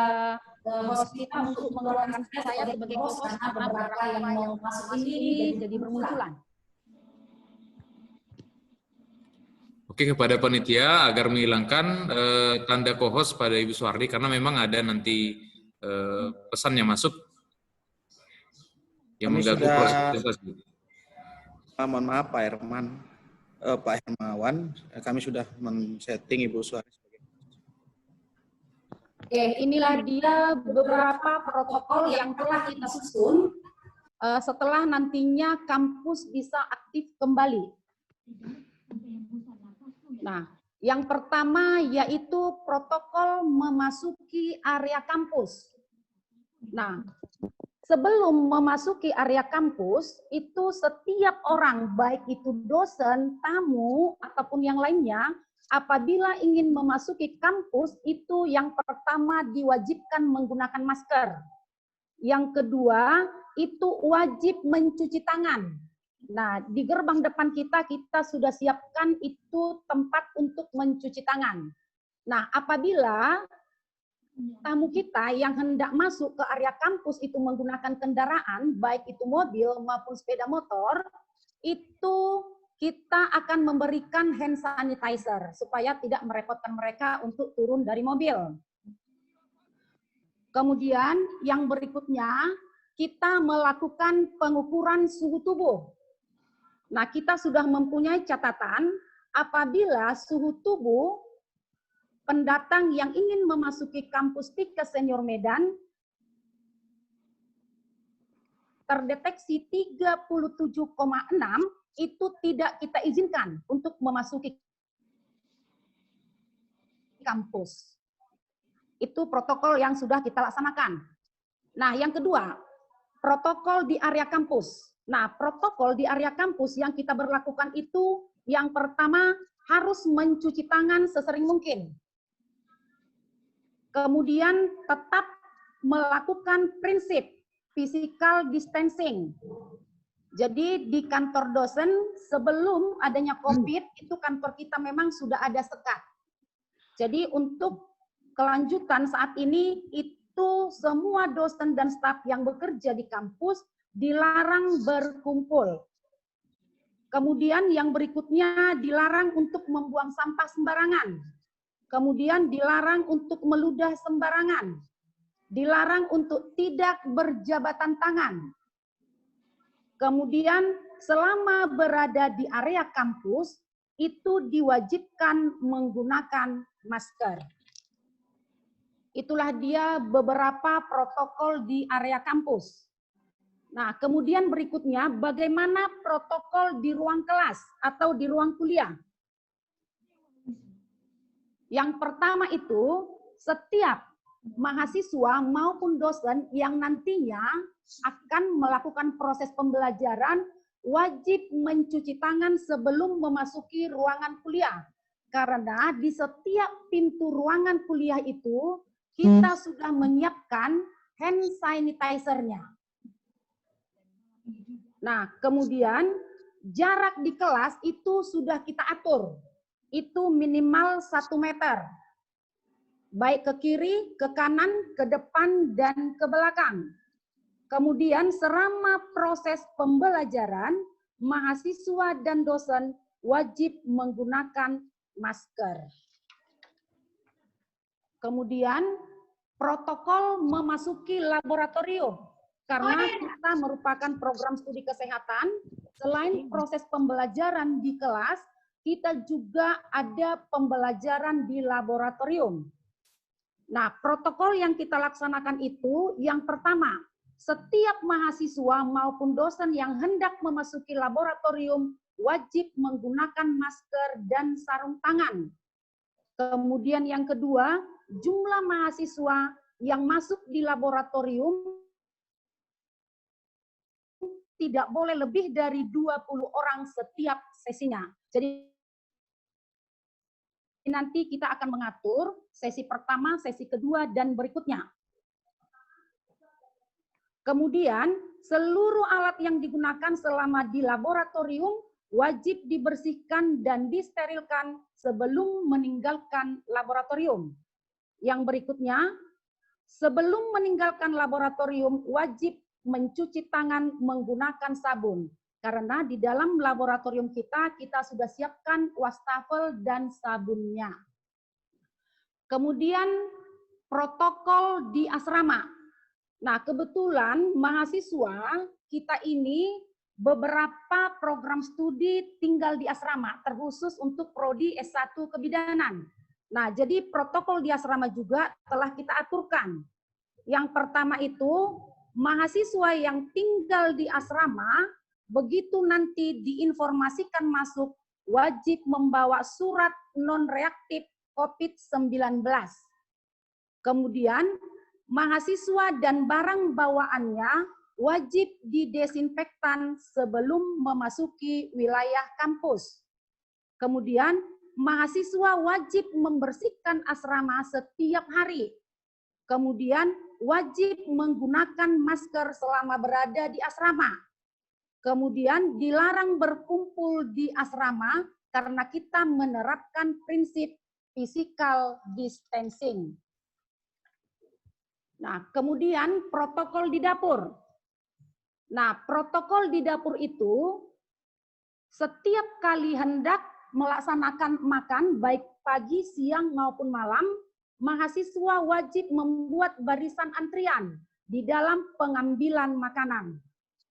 host kita untuk mengeluarkan saya sebagai host karena beberapa yang mau masuk ini jadi bermunculan. Oke, kepada panitia agar menghilangkan tanda co-host pada Ibu Suwardi karena memang ada nanti pesan yang masuk yang Kami mengganggu sudah, proses presentasi. mohon maaf Pak Herman, Pak Hermawan, kami sudah men-setting Ibu Suwardi sebagai. Oke, inilah dia beberapa protokol yang telah kita susun setelah nantinya kampus bisa aktif kembali. Nah, yang pertama yaitu protokol memasuki area kampus. Nah, sebelum memasuki area kampus, itu setiap orang, baik itu dosen, tamu, ataupun yang lainnya, apabila ingin memasuki kampus, itu yang pertama diwajibkan menggunakan masker. Yang kedua, itu wajib mencuci tangan. Nah, di gerbang depan kita sudah siapkan itu tempat untuk mencuci tangan. Nah, apabila tamu kita yang hendak masuk ke area kampus itu menggunakan kendaraan, baik itu mobil maupun sepeda motor, itu kita akan memberikan hand sanitizer supaya tidak merepotkan mereka untuk turun dari mobil. Kemudian yang berikutnya, kita melakukan pengukuran suhu tubuh. Nah, kita sudah mempunyai catatan apabila suhu tubuh pendatang yang ingin memasuki kampus Tikes Senior Medan terdeteksi 37,6, itu tidak kita izinkan untuk memasuki kampus. Itu protokol yang sudah kita laksanakan. Nah, yang kedua, protokol di area kampus. Nah, protokol di area kampus yang kita berlakukan itu, yang pertama harus mencuci tangan sesering mungkin. Kemudian tetap melakukan prinsip physical distancing. Jadi di kantor dosen sebelum adanya COVID, itu kantor kita memang sudah ada sekat. Jadi untuk kelanjutan saat ini, itu semua dosen dan staf yang bekerja di kampus dilarang berkumpul. Kemudian yang berikutnya dilarang untuk membuang sampah sembarangan. Kemudian dilarang untuk meludah sembarangan. Dilarang untuk tidak berjabatan tangan. Kemudian selama berada di area kampus, itu diwajibkan menggunakan masker. Itulah dia beberapa protokol di area kampus. Nah, kemudian berikutnya bagaimana protokol di ruang kelas atau di ruang kuliah. Yang pertama itu, setiap mahasiswa maupun dosen yang nantinya akan melakukan proses pembelajaran wajib mencuci tangan sebelum memasuki ruangan kuliah. Karena di setiap pintu ruangan kuliah itu, kita sudah menyiapkan hand sanitizer-nya. Nah, kemudian jarak di kelas itu sudah kita atur. Itu minimal 1 meter. Baik ke kiri, ke kanan, ke depan, dan ke belakang. Kemudian selama proses pembelajaran, mahasiswa dan dosen wajib menggunakan masker. Kemudian protokol memasuki laboratorium. Karena kita merupakan program studi kesehatan, selain proses pembelajaran di kelas, kita juga ada pembelajaran di laboratorium. Nah, protokol yang kita laksanakan itu, yang pertama, setiap mahasiswa maupun dosen yang hendak memasuki laboratorium wajib menggunakan masker dan sarung tangan. Kemudian yang kedua, jumlah mahasiswa yang masuk di laboratorium tidak boleh lebih dari 20 orang setiap sesinya. Jadi nanti kita akan mengatur sesi pertama, sesi kedua, dan berikutnya. Kemudian, seluruh alat yang digunakan selama di laboratorium wajib dibersihkan dan disterilkan sebelum meninggalkan laboratorium. Yang berikutnya, sebelum meninggalkan laboratorium wajib mencuci tangan menggunakan sabun. Karena di dalam laboratorium kita sudah siapkan wastafel dan sabunnya. Kemudian protokol di asrama. Nah, kebetulan mahasiswa kita ini beberapa program studi tinggal di asrama, terkhusus untuk prodi S1 kebidanan. Nah, jadi protokol di asrama juga telah kita aturkan. Yang pertama itu, mahasiswa yang tinggal di asrama, begitu nanti diinformasikan masuk, wajib membawa surat non-reaktif COVID-19. Kemudian, mahasiswa dan barang bawaannya wajib didesinfektan sebelum memasuki wilayah kampus. Kemudian, mahasiswa wajib membersihkan asrama setiap hari. Kemudian, wajib menggunakan masker selama berada di asrama. Kemudian, dilarang berkumpul di asrama karena kita menerapkan prinsip physical distancing. Nah, kemudian protokol di dapur. Nah, protokol di dapur itu setiap kali hendak melaksanakan makan, baik pagi, siang, maupun malam, mahasiswa wajib membuat barisan antrian di dalam pengambilan makanan.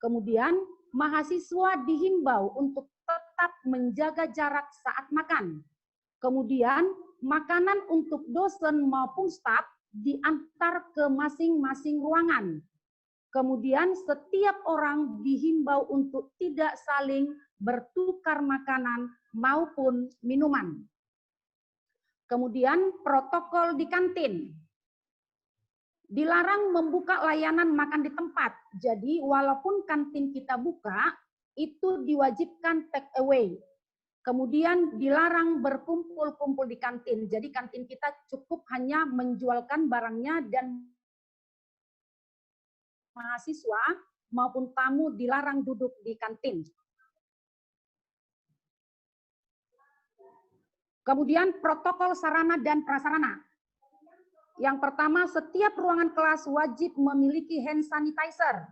Kemudian, mahasiswa dihimbau untuk tetap menjaga jarak saat makan. Kemudian, makanan untuk dosen maupun staf diantar ke masing-masing ruangan. Kemudian setiap orang dihimbau untuk tidak saling bertukar makanan maupun minuman. Kemudian protokol di kantin. Dilarang membuka layanan makan di tempat. Jadi walaupun kantin kita buka, itu diwajibkan take away. Kemudian dilarang berkumpul-kumpul di kantin. Jadi kantin kita cukup hanya menjualkan barangnya dan mahasiswa maupun tamu dilarang duduk di kantin. Kemudian protokol sarana dan prasarana. Yang pertama, setiap ruangan kelas wajib memiliki hand sanitizer.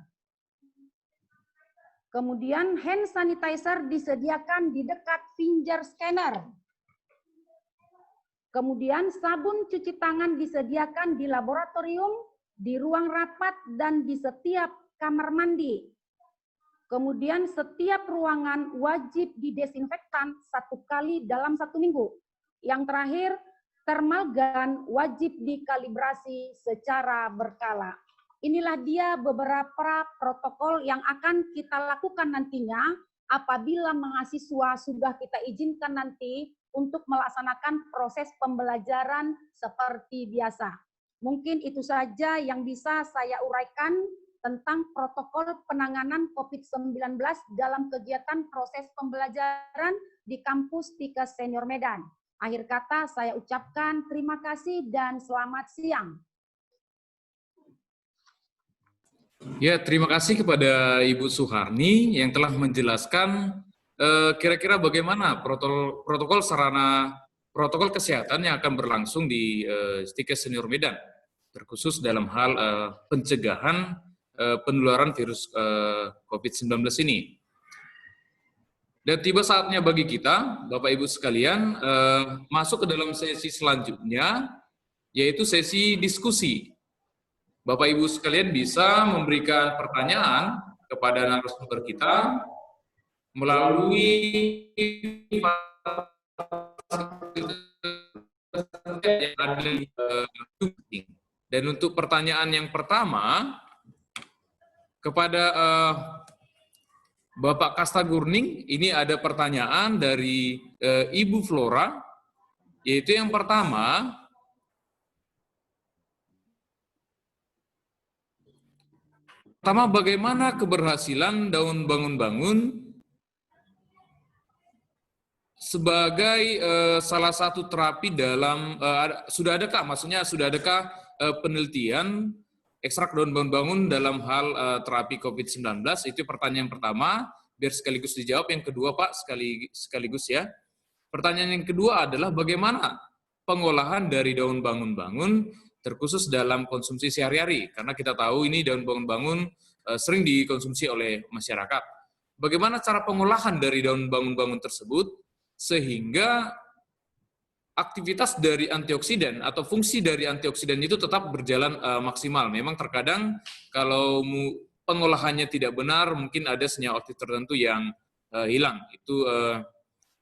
Kemudian hand sanitizer disediakan di dekat finger scanner. Kemudian sabun cuci tangan disediakan di laboratorium, di ruang rapat, dan di setiap kamar mandi. Kemudian setiap ruangan wajib didesinfektan 1 kali dalam 1 minggu. Yang terakhir, thermal gun wajib dikalibrasi secara berkala. Inilah dia beberapa protokol yang akan kita lakukan nantinya apabila mahasiswa sudah kita izinkan nanti untuk melaksanakan proses pembelajaran seperti biasa. Mungkin itu saja yang bisa saya uraikan tentang protokol penanganan COVID-19 dalam kegiatan proses pembelajaran di kampus Tikes Senior Medan. Akhir kata saya ucapkan terima kasih dan selamat siang. Ya, terima kasih kepada Ibu Suharni yang telah menjelaskan kira-kira bagaimana protokol kesehatan yang akan berlangsung di Tikes Senior Medan, terkhusus dalam hal pencegahan penularan virus COVID-19 ini. Dan tiba saatnya bagi kita, Bapak Ibu sekalian, masuk ke dalam sesi selanjutnya, yaitu sesi diskusi. Bapak Ibu sekalian bisa memberikan pertanyaan kepada narasumber kita melalui yang ada di Zoom. Dan untuk pertanyaan yang pertama, kepada Bapak Kasta Gurning, ini ada pertanyaan dari Ibu Flora, yaitu yang pertama, bagaimana keberhasilan daun bangun-bangun sebagai salah satu terapi dalam, sudah adakah penelitian ekstrak daun bangun-bangun dalam hal terapi COVID-19? Itu pertanyaan pertama, biar sekaligus dijawab. Yang kedua, Pak, sekaligus ya. Pertanyaan yang kedua adalah bagaimana pengolahan dari daun bangun-bangun terkhusus dalam konsumsi sehari-hari, karena kita tahu ini daun bangun-bangun sering dikonsumsi oleh masyarakat. bagaimana cara pengolahan dari daun bangun-bangun tersebut sehingga aktivitas dari antioksidan atau fungsi dari antioksidan itu tetap berjalan maksimal. Memang terkadang kalau pengolahannya tidak benar, mungkin ada senyawa aktif tertentu yang hilang. Itu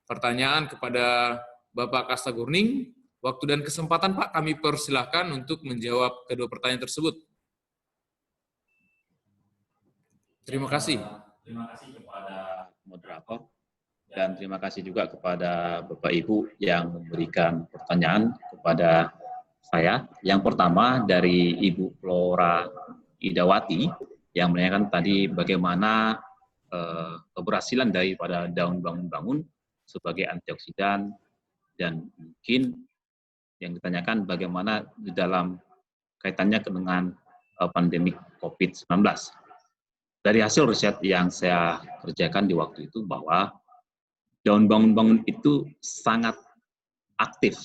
pertanyaan kepada Bapak Kasta Gurning. Waktu dan kesempatan Pak, kami persilahkan untuk menjawab kedua pertanyaan tersebut. Terima kasih. Terima kasih kepada moderator dan terima kasih juga kepada Bapak Ibu yang memberikan pertanyaan kepada saya. Yang pertama dari Ibu Flora Idawati yang menanyakan tadi bagaimana keberhasilan daripada daun bangun-bangun sebagai antioksidan dan mungkin yang ditanyakan bagaimana di dalam kaitannya dengan pandemi COVID-19. Dari hasil riset yang saya kerjakan di waktu itu bahwa daun bangun-bangun itu sangat aktif,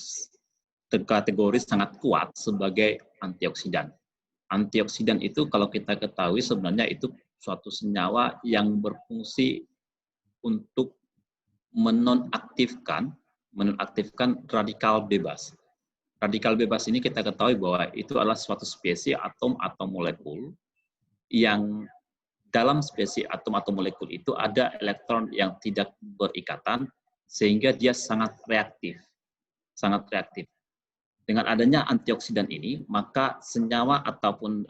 terkategori sangat kuat sebagai antioksidan. Antioksidan itu kalau kita ketahui sebenarnya itu suatu senyawa yang berfungsi untuk menonaktifkan radikal bebas. Radikal bebas ini kita ketahui bahwa itu adalah suatu spesies atom atau molekul yang dalam spesies atom atau molekul itu ada elektron yang tidak berikatan sehingga dia sangat reaktif. Sangat reaktif. Dengan adanya antioksidan ini, maka senyawa ataupun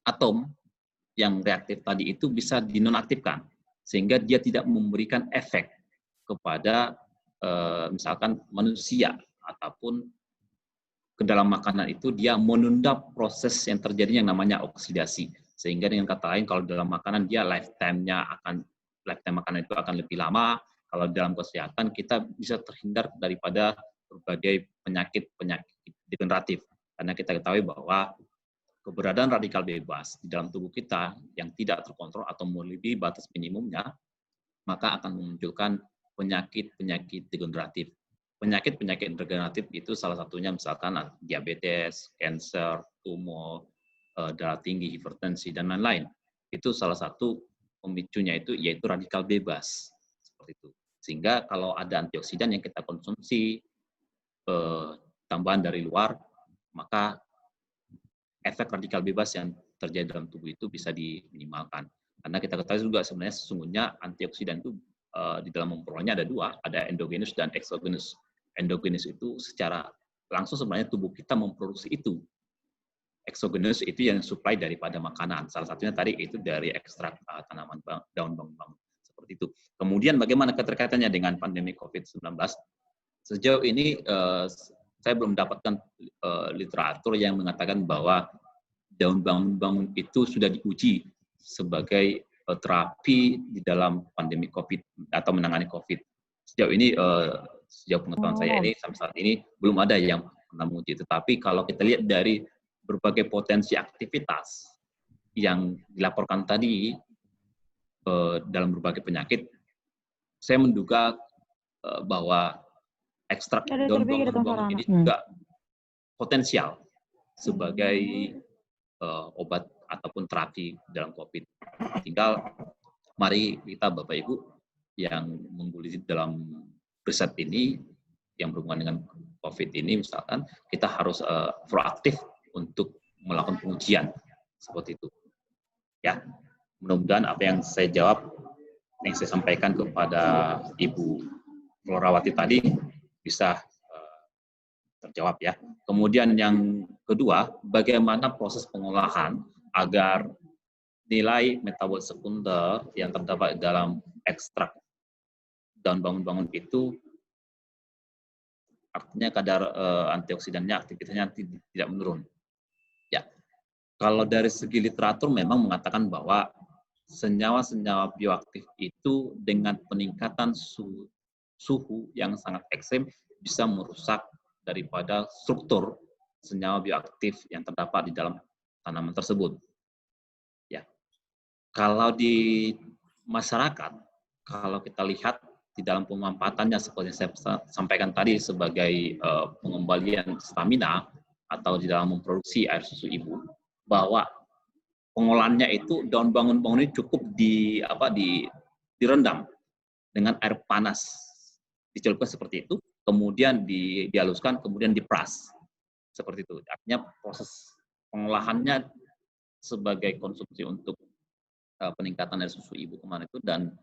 atom yang reaktif tadi itu bisa dinonaktifkan sehingga dia tidak memberikan efek kepada misalkan manusia ataupun ke dalam makanan itu dia menunda proses yang terjadi yang namanya oksidasi. Sehingga dengan kata lain kalau dalam makanan dia lifetime makanan itu akan lebih lama. Kalau dalam kesehatan kita bisa terhindar daripada berbagai penyakit degeneratif. Karena kita ketahui bahwa keberadaan radikal bebas di dalam tubuh kita yang tidak terkontrol atau melebihi batas minimumnya, maka akan memunculkan penyakit-penyakit degeneratif. Penyakit-penyakit degeneratif itu salah satunya misalkan diabetes, kanker, tumor, darah tinggi, hipertensi, dan lain-lain. Itu salah satu pemicunya itu yaitu radikal bebas. Seperti itu. Sehingga kalau ada antioksidan yang kita konsumsi, tambahan dari luar, maka efek radikal bebas yang terjadi dalam tubuh itu bisa diminimalkan. Karena kita ketahui juga sebenarnya sesungguhnya antioksidan itu di dalam memperolehnya ada dua, ada endogenus dan exogenus. Endogenus itu secara langsung sebenarnya tubuh kita memproduksi itu. Exogenous itu yang supply daripada makanan. Salah satunya tadi itu dari ekstrak tanaman daun bangun-bangun. Seperti itu. Kemudian bagaimana keterkaitannya dengan pandemi COVID-19? Sejauh ini saya belum mendapatkan literatur yang mengatakan bahwa daun bangun-bangun itu sudah diuji sebagai terapi di dalam pandemi COVID atau menangani COVID. Sejauh ini, sejauh pengetahuan saya ini sampai saat ini belum ada yang pernah menguji. Tetapi kalau kita lihat dari berbagai potensi aktivitas yang dilaporkan tadi dalam berbagai penyakit, saya menduga bahwa ekstrak daun bangun-bangun ini juga potensial sebagai obat ataupun terapi dalam COVID. Tinggal mari kita Bapak Ibu yang mengguliti dalam riset ini yang berhubungan dengan COVID ini misalkan, kita harus proaktif untuk melakukan pengujian seperti itu. Ya, mudah-mudahan apa yang saya jawab, yang saya sampaikan kepada Ibu Florawati tadi bisa terjawab ya. Kemudian yang kedua, bagaimana proses pengolahan agar nilai metabolit sekunder yang terdapat dalam ekstrak daun bangun-bangun itu artinya kadar antioksidannya, aktivitasnya tidak menurun. Ya, kalau dari segi literatur memang mengatakan bahwa senyawa-senyawa bioaktif itu dengan peningkatan suhu yang sangat ekstrem bisa merusak daripada struktur senyawa bioaktif yang terdapat di dalam tanaman tersebut. Ya, kalau di masyarakat, kalau kita lihat di dalam pemanfaatannya seperti yang saya sampaikan tadi sebagai pengembalian stamina atau di dalam memproduksi air susu ibu, bahwa pengolahannya itu daun bangun-bangun ini cukup direndam dengan air panas, dicelupkan seperti itu, kemudian dihaluskan, kemudian diperas seperti itu. Artinya proses pengolahannya sebagai konsumsi untuk peningkatan air susu ibu kemarin itu dan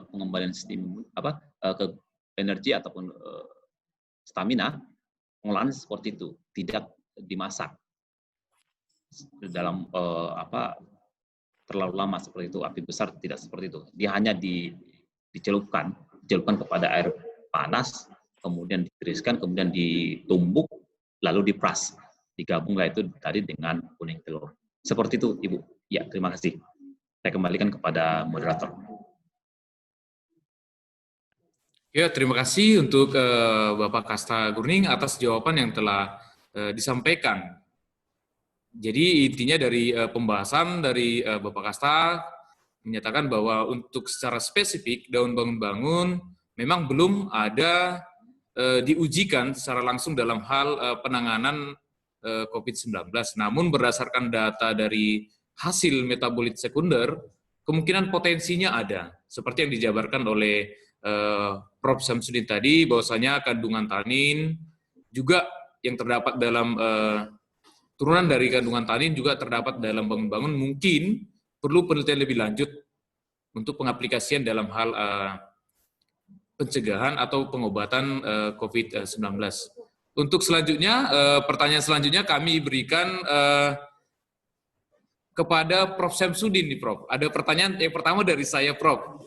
pengembalian sistem ke energi ataupun stamina, pengolahan seperti itu, tidak dimasak dalam terlalu lama seperti itu, api besar tidak seperti itu. Dia hanya dicelupkan kepada air panas, kemudian ditiriskan, kemudian ditumbuk, lalu diperas, digabunglah itu tadi dengan kuning telur. Seperti itu, Ibu. Ya, terima kasih. Saya kembalikan kepada moderator. Ya, terima kasih untuk Bapak Kasta Gurning atas jawaban yang telah disampaikan. Jadi intinya dari pembahasan dari Bapak Kasta menyatakan bahwa untuk secara spesifik daun bangun-bangun memang belum ada diujikan secara langsung dalam hal penanganan COVID-19. Namun berdasarkan data dari hasil metabolit sekunder, kemungkinan potensinya ada. Seperti yang dijabarkan oleh Prof. Samsudin tadi, bahwasanya kandungan tanin juga yang terdapat dalam turunan dari kandungan tanin juga terdapat dalam bangun-bangun, mungkin perlu penelitian lebih lanjut untuk pengaplikasian dalam hal pencegahan atau pengobatan COVID-19. Untuk selanjutnya, pertanyaan selanjutnya kami berikan kepada Prof. Samsudin nih, Prof. Ada pertanyaan yang pertama dari saya, Prof.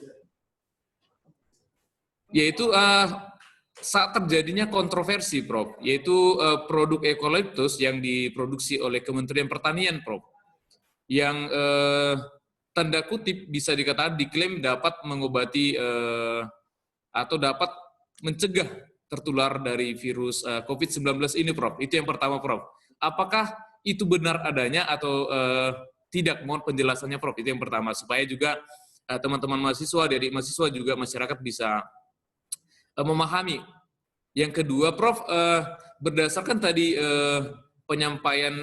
Yaitu saat terjadinya kontroversi, Prof, yaitu produk eukaliptus yang diproduksi oleh Kementerian Pertanian, Prof, yang tanda kutip bisa dikatakan diklaim dapat mengobati atau dapat mencegah tertular dari virus COVID-19 ini, Prof. Itu yang pertama, Prof. Apakah itu benar adanya atau tidak? Mohon penjelasannya, Prof. Itu yang pertama, supaya juga teman-teman mahasiswa, adik-adik mahasiswa juga masyarakat bisa memahami. Yang kedua, Prof, berdasarkan tadi penyampaian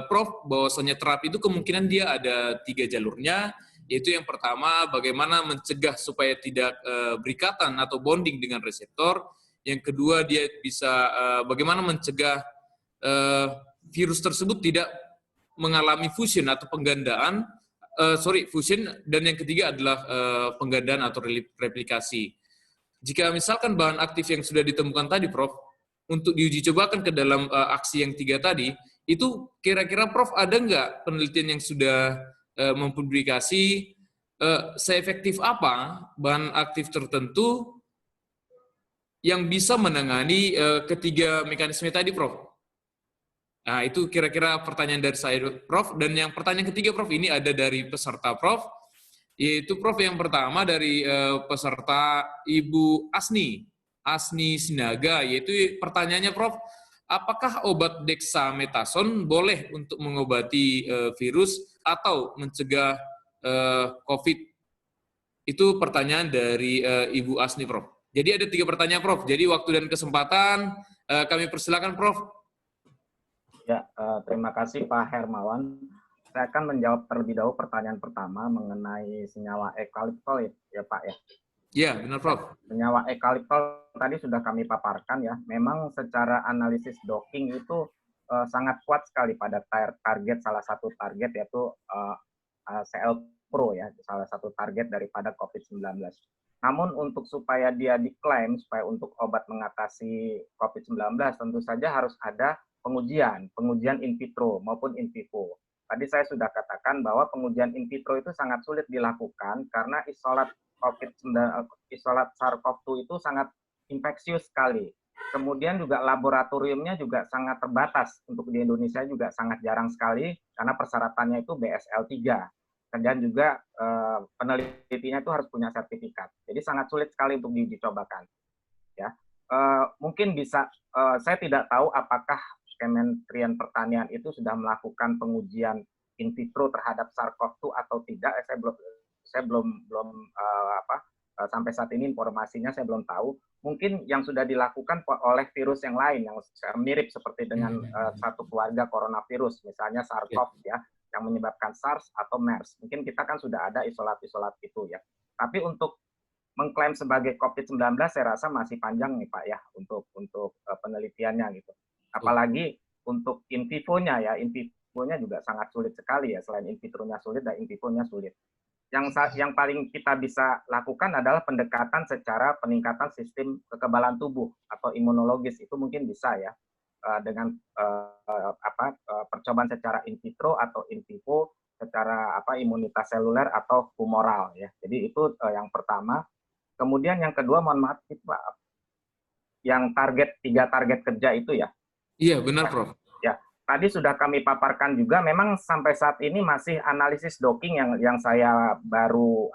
Prof, bahwasanya terapi itu kemungkinan dia ada 3 jalurnya, yaitu yang pertama bagaimana mencegah supaya tidak berikatan atau bonding dengan reseptor. Yang kedua, dia bisa bagaimana mencegah virus tersebut tidak mengalami fusion atau penggandaan, fusion, dan yang ketiga adalah penggandaan atau replikasi. Jika misalkan bahan aktif yang sudah ditemukan tadi, Prof, untuk diuji cobakan ke dalam aksi yang 3 tadi, itu kira-kira Prof ada nggak penelitian yang sudah mempublikasi seefektif apa bahan aktif tertentu yang bisa menangani ketiga mekanisme tadi, Prof? Nah, itu kira-kira pertanyaan dari saya, Prof. Dan yang pertanyaan ketiga, Prof, ini ada dari peserta, Prof. Yaitu, Prof, yang pertama dari peserta Ibu Asni Sinaga, yaitu pertanyaannya, Prof, apakah obat dexamethasone boleh untuk mengobati virus atau mencegah COVID? Itu pertanyaan dari Ibu Asni, Prof. Jadi ada 3 pertanyaan, Prof. Jadi waktu dan kesempatan kami persilakan, Prof. Ya, terima kasih Pak Hermawan. Saya akan menjawab terlebih dahulu pertanyaan pertama mengenai senyawa eukaliptol ya Pak ya. Iya, benar Prof. Senyawa eukaliptol tadi sudah kami paparkan ya. Memang secara analisis docking itu sangat kuat sekali pada salah satu target yaitu CL Pro ya, salah satu target daripada COVID-19. Namun untuk supaya dia diklaim, supaya untuk obat mengatasi COVID-19 tentu saja harus ada pengujian in vitro maupun in vivo. Tadi saya sudah katakan bahwa pengujian in vitro itu sangat sulit dilakukan karena isolat SARS-CoV-2 itu sangat infeksius sekali. Kemudian juga laboratoriumnya juga sangat terbatas. Untuk di Indonesia juga sangat jarang sekali karena persyaratannya itu BSL-3. Dan juga penelitinya itu harus punya sertifikat. Jadi sangat sulit sekali untuk diuji cobakan. Ya, mungkin bisa, saya tidak tahu apakah Kementerian Pertanian itu sudah melakukan pengujian in vitro terhadap SARS-CoV-2 atau tidak. Saya belum sampai saat ini informasinya saya belum tahu. Mungkin yang sudah dilakukan oleh virus yang lain yang mirip seperti dengan satu keluarga coronavirus, misalnya SARS-CoV ya, yang menyebabkan SARS atau MERS. Mungkin kita kan sudah ada isolat-isolat itu ya. Tapi untuk mengklaim sebagai COVID-19 saya rasa masih panjang nih Pak ya untuk penelitiannya gitu. Apalagi untuk in vivo-nya ya, in vivo-nya juga sangat sulit sekali ya, selain in vitro-nya sulit dan in vivo-nya sulit. Yang paling kita bisa lakukan adalah pendekatan secara peningkatan sistem kekebalan tubuh atau imunologis, itu mungkin bisa ya dengan percobaan secara in vitro atau in vivo secara imunitas seluler atau humoral ya. Jadi itu yang pertama. Kemudian yang kedua, mohon maaf Pak, yang 3 target kerja itu ya. Iya, benar Prof. Ya, tadi sudah kami paparkan juga, memang sampai saat ini masih analisis docking yang saya baru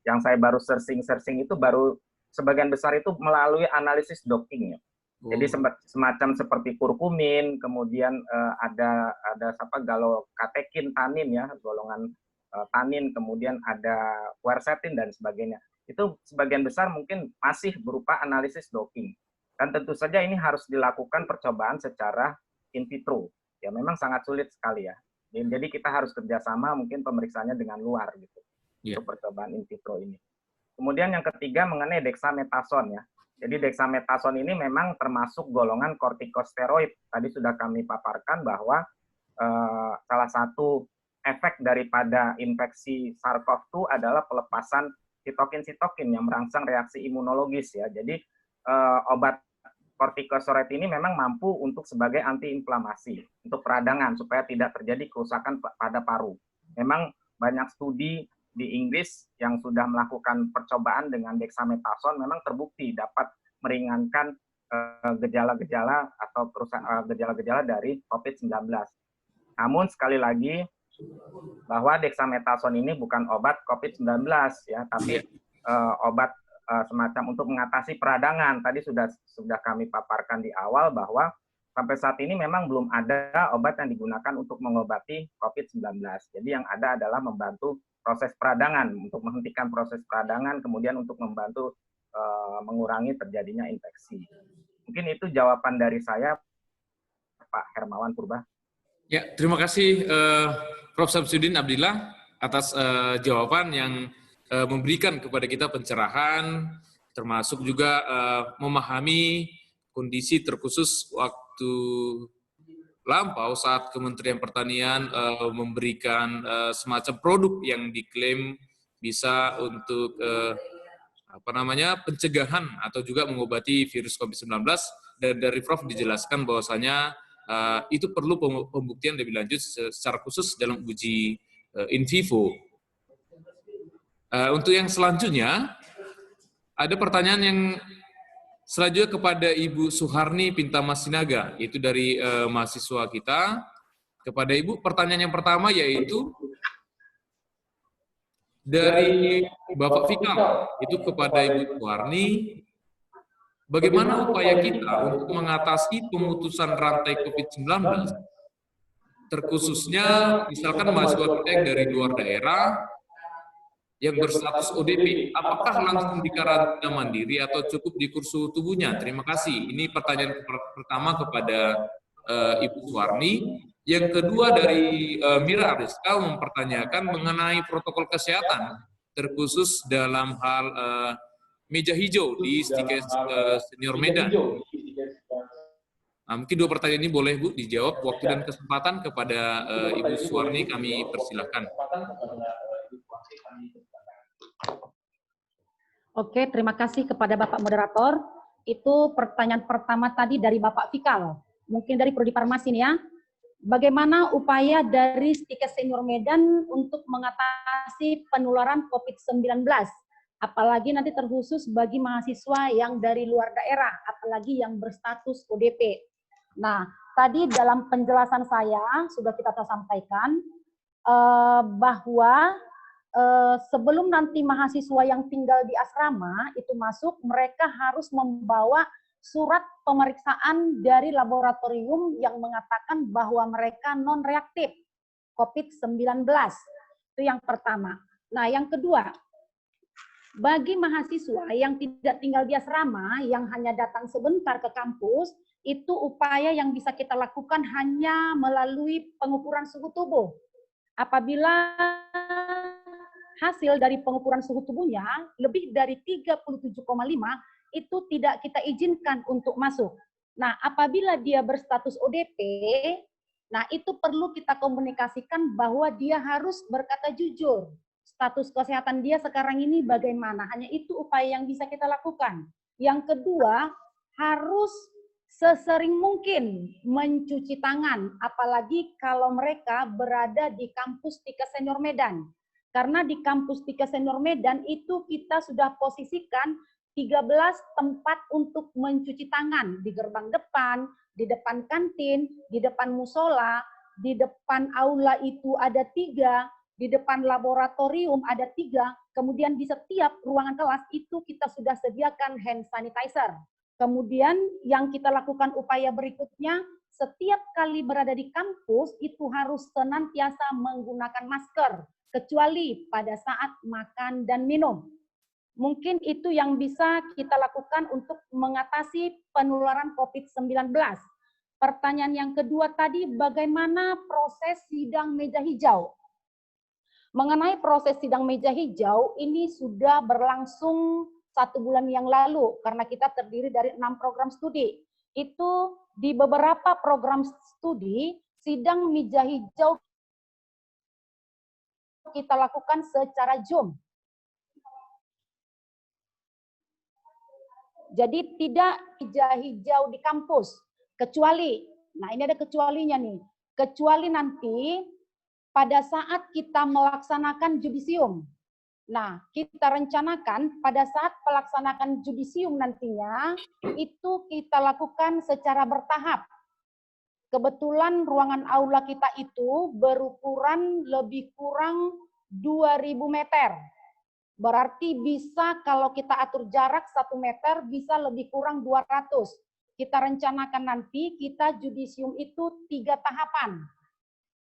yang saya baru searching itu baru sebagian besar itu melalui analisis docking ya. Jadi semacam seperti kurkumin, kemudian ada galokatekin, tanin ya, golongan tanin, kemudian ada quercetin dan sebagainya. Itu sebagian besar mungkin masih berupa analisis docking. Dan tentu saja ini harus dilakukan percobaan secara in vitro. Ya memang sangat sulit sekali ya. Jadi kita harus kerjasama mungkin pemeriksaannya dengan luar gitu. Untuk percobaan in vitro ini. Kemudian yang ketiga mengenai dexamethasone ya. Jadi dexamethasone ini memang termasuk golongan kortikosteroid. Tadi sudah kami paparkan bahwa salah satu efek daripada infeksi SARS-CoV-2 adalah pelepasan sitokin yang merangsang reaksi imunologis ya. Jadi obat kortikosteroid ini memang mampu untuk sebagai antiinflamasi, untuk peradangan supaya tidak terjadi kerusakan pada paru. Memang banyak studi di Inggris yang sudah melakukan percobaan dengan dexamethasone memang terbukti dapat meringankan gejala-gejala atau gejala-gejala dari COVID-19. Namun sekali lagi bahwa dexamethasone ini bukan obat COVID-19 ya, tapi obat semacam untuk mengatasi peradangan. Tadi sudah kami paparkan di awal bahwa sampai saat ini memang belum ada obat yang digunakan untuk mengobati COVID-19. Jadi yang ada adalah membantu proses peradangan, untuk menghentikan proses peradangan, kemudian untuk membantu mengurangi terjadinya infeksi. Mungkin itu jawaban dari saya, Pak Hermawan Purba. Ya, terima kasih Prof. Samsudin Abdillah atas jawaban yang memberikan kepada kita pencerahan, termasuk juga memahami kondisi terkhusus waktu lampau saat Kementerian Pertanian memberikan semacam produk yang diklaim bisa untuk pencegahan atau juga mengobati virus COVID-19, dan dari Prof dijelaskan bahwasanya itu perlu pembuktian lebih lanjut secara khusus dalam uji in vivo. Untuk yang selanjutnya, ada pertanyaan yang selanjutnya kepada Ibu Suharni Pintamasinaga, itu dari mahasiswa kita. Kepada Ibu, pertanyaan yang pertama yaitu dari Bapak Fikal, itu kepada Ibu Suharni, bagaimana upaya kita untuk mengatasi pemutusan rantai COVID-19, terkhususnya misalkan mahasiswa kita yang dari luar daerah, yang berstatus ODP, apakah langsung dikarantina mandiri atau cukup di kursu tubuhnya? Terima kasih. Ini pertanyaan pertama kepada Ibu Suharni. Yang kedua dari Mira Ariska mempertanyakan mengenai protokol kesehatan, terkhusus dalam hal meja hijau di Stikes Senior Medan. Nah, mungkin dua pertanyaan ini boleh Bu dijawab. Waktu dan kesempatan kepada Ibu Suharni kami persilahkan. Oke, terima kasih kepada Bapak Moderator. Itu pertanyaan pertama tadi dari Bapak Fikal. Mungkin dari Prodi Farmasi nih ya. Bagaimana upaya dari Stikes Senior Medan untuk mengatasi penularan COVID-19? Apalagi nanti terkhusus bagi mahasiswa yang dari luar daerah, apalagi yang berstatus ODP. Nah, tadi dalam penjelasan saya sudah kita sampaikan bahwa sebelum nanti mahasiswa yang tinggal di asrama itu masuk, mereka harus membawa surat pemeriksaan dari laboratorium yang mengatakan bahwa mereka non-reaktif COVID-19. Itu yang pertama. Nah, yang kedua, bagi mahasiswa yang tidak tinggal di asrama, yang hanya datang sebentar ke kampus, itu upaya yang bisa kita lakukan hanya melalui pengukuran suhu tubuh. apabila hasil dari pengukuran suhu tubuhnya lebih dari 37,5 itu tidak kita izinkan untuk masuk. Nah, apabila dia berstatus ODP, nah itu perlu kita komunikasikan bahwa dia harus berkata jujur. Status kesehatan dia sekarang ini bagaimana? Hanya itu upaya yang bisa kita lakukan. Yang kedua, harus sesering mungkin mencuci tangan, apalagi kalau mereka berada di kampus Tika Senior Medan. Karena di kampus Tika Senior Medan itu kita sudah posisikan 13 tempat untuk mencuci tangan. Di gerbang depan, di depan kantin, di depan musola, di depan aula itu ada 3, di depan laboratorium ada 3, kemudian di setiap ruangan kelas itu kita sudah sediakan hand sanitizer. Kemudian yang kita lakukan upaya berikutnya, setiap kali berada di kampus itu harus senantiasa menggunakan masker, kecuali pada saat makan dan minum. Mungkin itu yang bisa kita lakukan untuk mengatasi penularan COVID-19. Pertanyaan yang kedua tadi, bagaimana proses sidang meja hijau? Mengenai proses sidang meja hijau, ini sudah berlangsung 1 bulan yang lalu, karena kita terdiri dari 6 program studi. Itu di beberapa program studi, sidang meja hijau kita lakukan secara Zoom. Jadi tidak meja hijau di kampus, kecuali, nah ini ada kecualinya nih, kecuali nanti pada saat kita melaksanakan judisium. Nah, kita rencanakan pada saat pelaksanaan judisium nantinya, itu kita lakukan secara bertahap. Kebetulan ruangan aula kita itu berukuran lebih kurang 2.000 meter. Berarti bisa kalau kita atur jarak 1 meter bisa lebih kurang 200. Kita rencanakan nanti kita judisium itu 3 tahapan.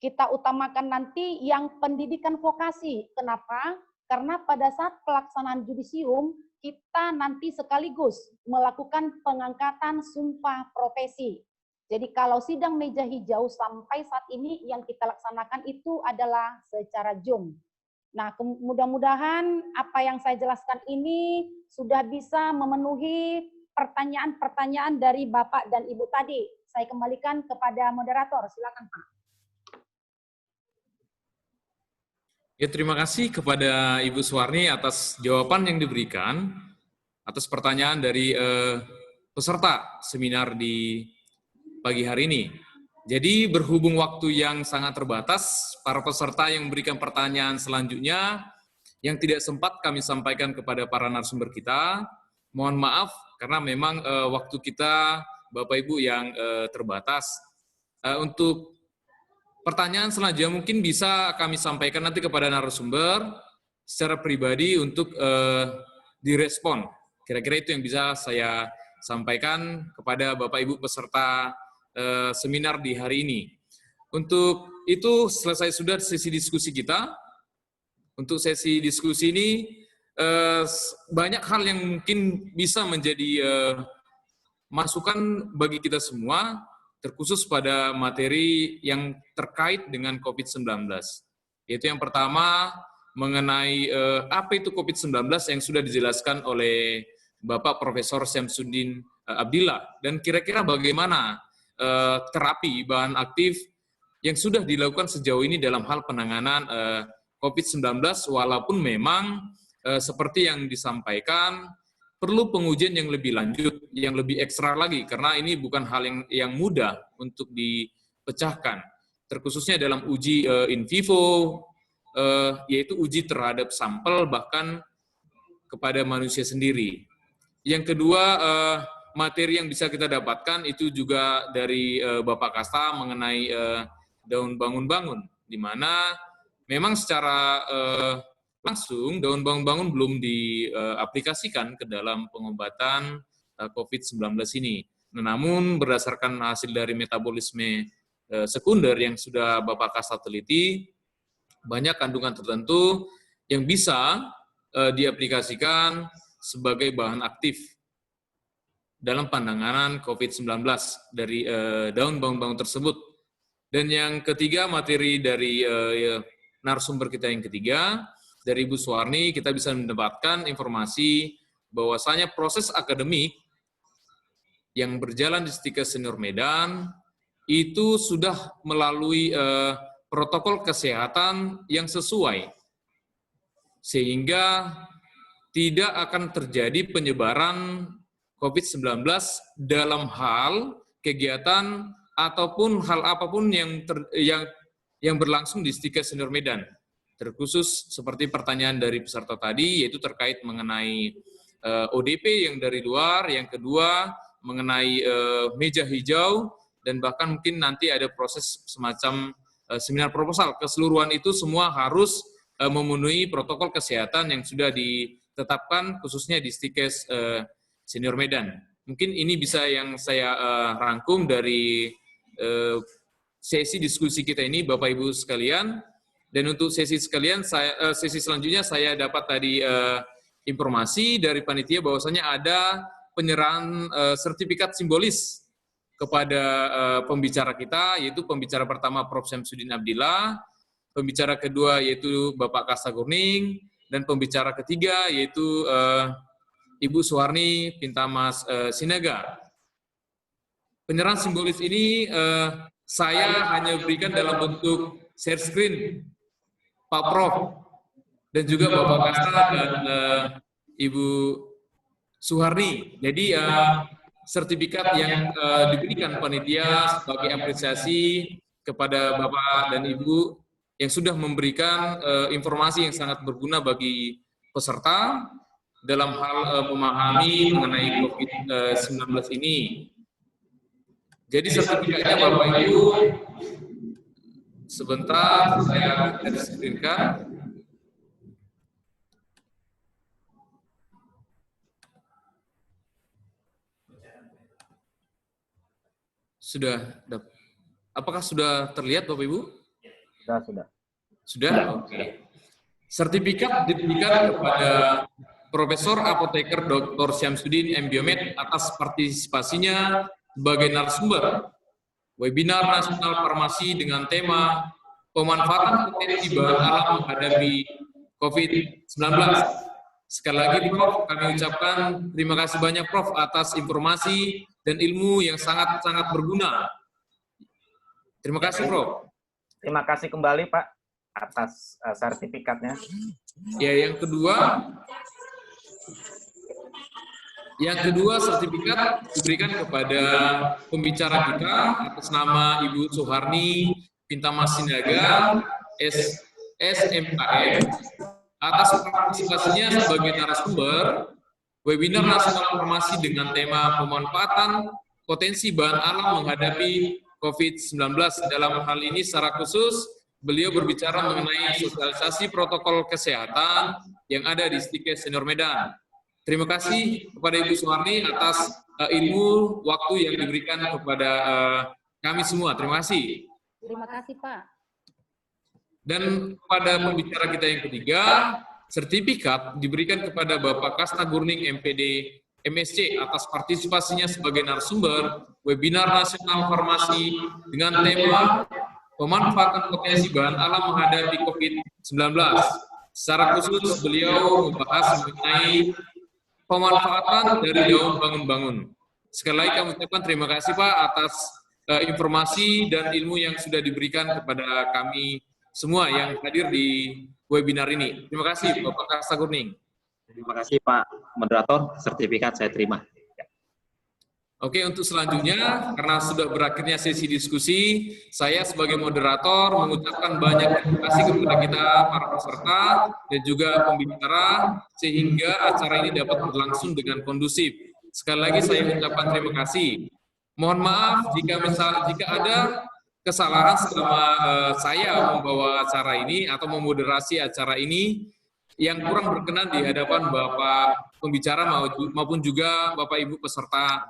Kita utamakan nanti yang pendidikan vokasi. Kenapa? Karena pada saat pelaksanaan judisium kita nanti sekaligus melakukan pengangkatan sumpah profesi. Jadi kalau sidang meja hijau sampai saat ini yang kita laksanakan itu adalah secara Zoom. Nah, mudah-mudahan apa yang saya jelaskan ini sudah bisa memenuhi pertanyaan-pertanyaan dari Bapak dan Ibu tadi. Saya kembalikan kepada moderator. Silakan, Pak. Ya, terima kasih kepada Ibu Suwarni atas jawaban yang diberikan atas pertanyaan dari peserta seminar di pagi hari ini. Jadi berhubung waktu yang sangat terbatas, para peserta yang memberikan pertanyaan selanjutnya yang tidak sempat kami sampaikan kepada para narasumber kita, mohon maaf karena memang waktu kita Bapak Ibu yang terbatas. Untuk pertanyaan selanjutnya mungkin bisa kami sampaikan nanti kepada narasumber secara pribadi untuk direspon. Kira-kira itu yang bisa saya sampaikan kepada Bapak Ibu peserta seminar di hari ini. Untuk itu selesai sudah sesi diskusi kita. Untuk sesi diskusi ini banyak hal yang mungkin bisa menjadi masukan bagi kita semua, terkhusus pada materi yang terkait dengan COVID-19. Yaitu yang pertama mengenai apa itu COVID-19 yang sudah dijelaskan oleh Bapak Profesor Syamsuddin Abdillah, dan kira-kira bagaimana terapi bahan aktif yang sudah dilakukan sejauh ini dalam hal penanganan COVID-19, walaupun memang seperti yang disampaikan perlu pengujian yang lebih lanjut, yang lebih ekstra lagi, karena ini bukan hal yang mudah untuk dipecahkan, terkhususnya dalam uji in vivo, yaitu uji terhadap sampel bahkan kepada manusia sendiri. Yang kedua, materi yang bisa kita dapatkan itu juga dari Bapak Kasta mengenai daun bangun-bangun, di mana memang secara langsung daun bangun-bangun belum diaplikasikan ke dalam pengobatan COVID-19 ini. Namun berdasarkan hasil dari metabolisme sekunder yang sudah Bapak Kasta teliti, banyak kandungan tertentu yang bisa diaplikasikan sebagai bahan aktif dalam penanganan COVID-19 dari daun bangun-bangun tersebut. Dan yang ketiga, materi dari narasumber kita yang ketiga, dari Ibu Suwarni, kita bisa mendapatkan informasi bahwasanya proses akademik yang berjalan di Stikes Senior Medan itu sudah melalui protokol kesehatan yang sesuai, sehingga tidak akan terjadi penyebaran COVID-19 dalam hal kegiatan ataupun hal apapun yang berlangsung di Stikes Senior Medan. Terkhusus seperti pertanyaan dari peserta tadi, yaitu terkait mengenai ODP yang dari luar, yang kedua mengenai meja hijau, dan bahkan mungkin nanti ada proses semacam seminar proposal. Keseluruhan itu semua harus memenuhi protokol kesehatan yang sudah ditetapkan khususnya di Stikes Senior Medan. Mungkin ini bisa yang saya rangkum dari sesi diskusi kita ini, Bapak Ibu sekalian. Dan untuk sesi selanjutnya saya dapat tadi informasi dari panitia bahwasanya ada penyerahan sertifikat simbolis kepada pembicara kita, yaitu pembicara pertama Prof. Syamsuddin Abdillah, pembicara kedua yaitu Bapak Kasta Gurning, dan pembicara ketiga yaitu Ibu Suwarni Pintamas Sinaga. Penyerahan simbolis ini saya hanya berikan dalam bentuk share screen Pak Prof dan juga Bapak Kasta dan Ibu Suharni. Jadi sertifikat yang diberikan panitia sebagai apresiasi kepada Bapak dan Ibu yang sudah memberikan informasi yang sangat berguna bagi peserta dalam hal memahami mengenai COVID-19 ini. Jadi sertifikatnya Bapak Ibu, sebentar saya screenkan. Apakah sudah terlihat Bapak Ibu? Sudah. Sudah? Oke. Sertifikat diberikan kepada Profesor Apoteker Dr. Syamsuddin M. Biomed atas partisipasinya sebagai narasumber webinar nasional farmasi dengan tema pemanfaatan potensi bahan alam menghadapi COVID-19. Sekali lagi Prof, kami ucapkan terima kasih banyak Prof atas informasi dan ilmu yang sangat-sangat berguna. Terima kasih Prof. Terima kasih kembali Pak atas sertifikatnya. Ya, yang kedua sertifikat diberikan kepada pembicara kita atas nama Ibu Suharni Pintamas Sinaga, SMKM, atas partisipasinya sebagai narasumber webinar nasional farmasi dengan tema pemanfaatan potensi bahan alam menghadapi COVID-19. Dalam hal ini secara khusus beliau berbicara mengenai sosialisasi protokol kesehatan yang ada di Stikes Senior Medan. Terima kasih kepada Ibu Suharni atas ilmu waktu yang diberikan kepada kami semua. Terima kasih. Terima kasih Pak. Dan pada pembicara kita yang ketiga, sertifikat diberikan kepada Bapak Kasta Gurning MPD MSc atas partisipasinya sebagai narasumber webinar nasional farmasi dengan tema pemanfaatan potensi bahan alam menghadapi COVID-19. Secara khusus beliau membahas mengenai pemanfaatan dari daun bangun-bangun. Sekali lagi kami ucapkan terima kasih Pak atas informasi dan ilmu yang sudah diberikan kepada kami semua yang hadir di webinar ini. Terima kasih Bapak Kasta Gurning. Terima kasih Pak Moderator, sertifikat saya terima. Oke, untuk selanjutnya, karena sudah berakhirnya sesi diskusi, saya sebagai moderator mengucapkan banyak terima kasih kepada kita, para peserta, dan juga pembicara, sehingga acara ini dapat berlangsung dengan kondusif. Sekali lagi saya mengucapkan terima kasih. Mohon maaf jika ada kesalahan selama saya membawa acara ini atau memoderasi acara ini yang kurang berkenan di hadapan Bapak pembicara maupun juga Bapak Ibu peserta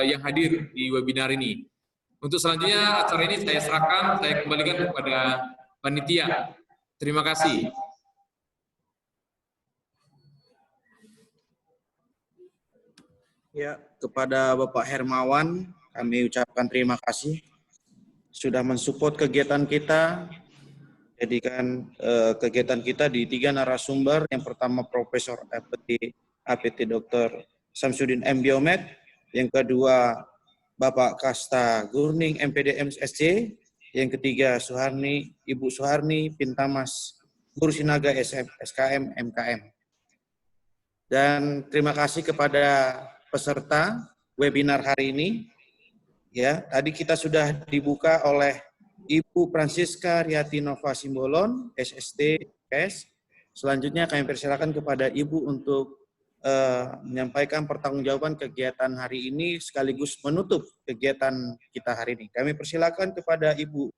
yang hadir di webinar ini. Untuk selanjutnya acara ini saya kembalikan kepada panitia. Terima kasih. Ya, kepada Bapak Hermawan kami ucapkan terima kasih sudah mensupport kegiatan kita jadikan kegiatan kita di 3 narasumber. Yang pertama Profesor APT Dr. Samsudin M. Biomed, yang kedua Bapak Kasta Gurning MPD MSc, yang ketiga Ibu Suharni Pintamas Guru Sinaga SKM MKM. Dan terima kasih kepada peserta webinar hari ini. Ya, tadi kita sudah dibuka oleh Ibu Francisca Riati Nova Simbolon, SST PS. Selanjutnya kami persilakan kepada Ibu untuk menyampaikan pertanggungjawaban kegiatan hari ini sekaligus menutup kegiatan kita hari ini. Kami persilakan kepada Ibu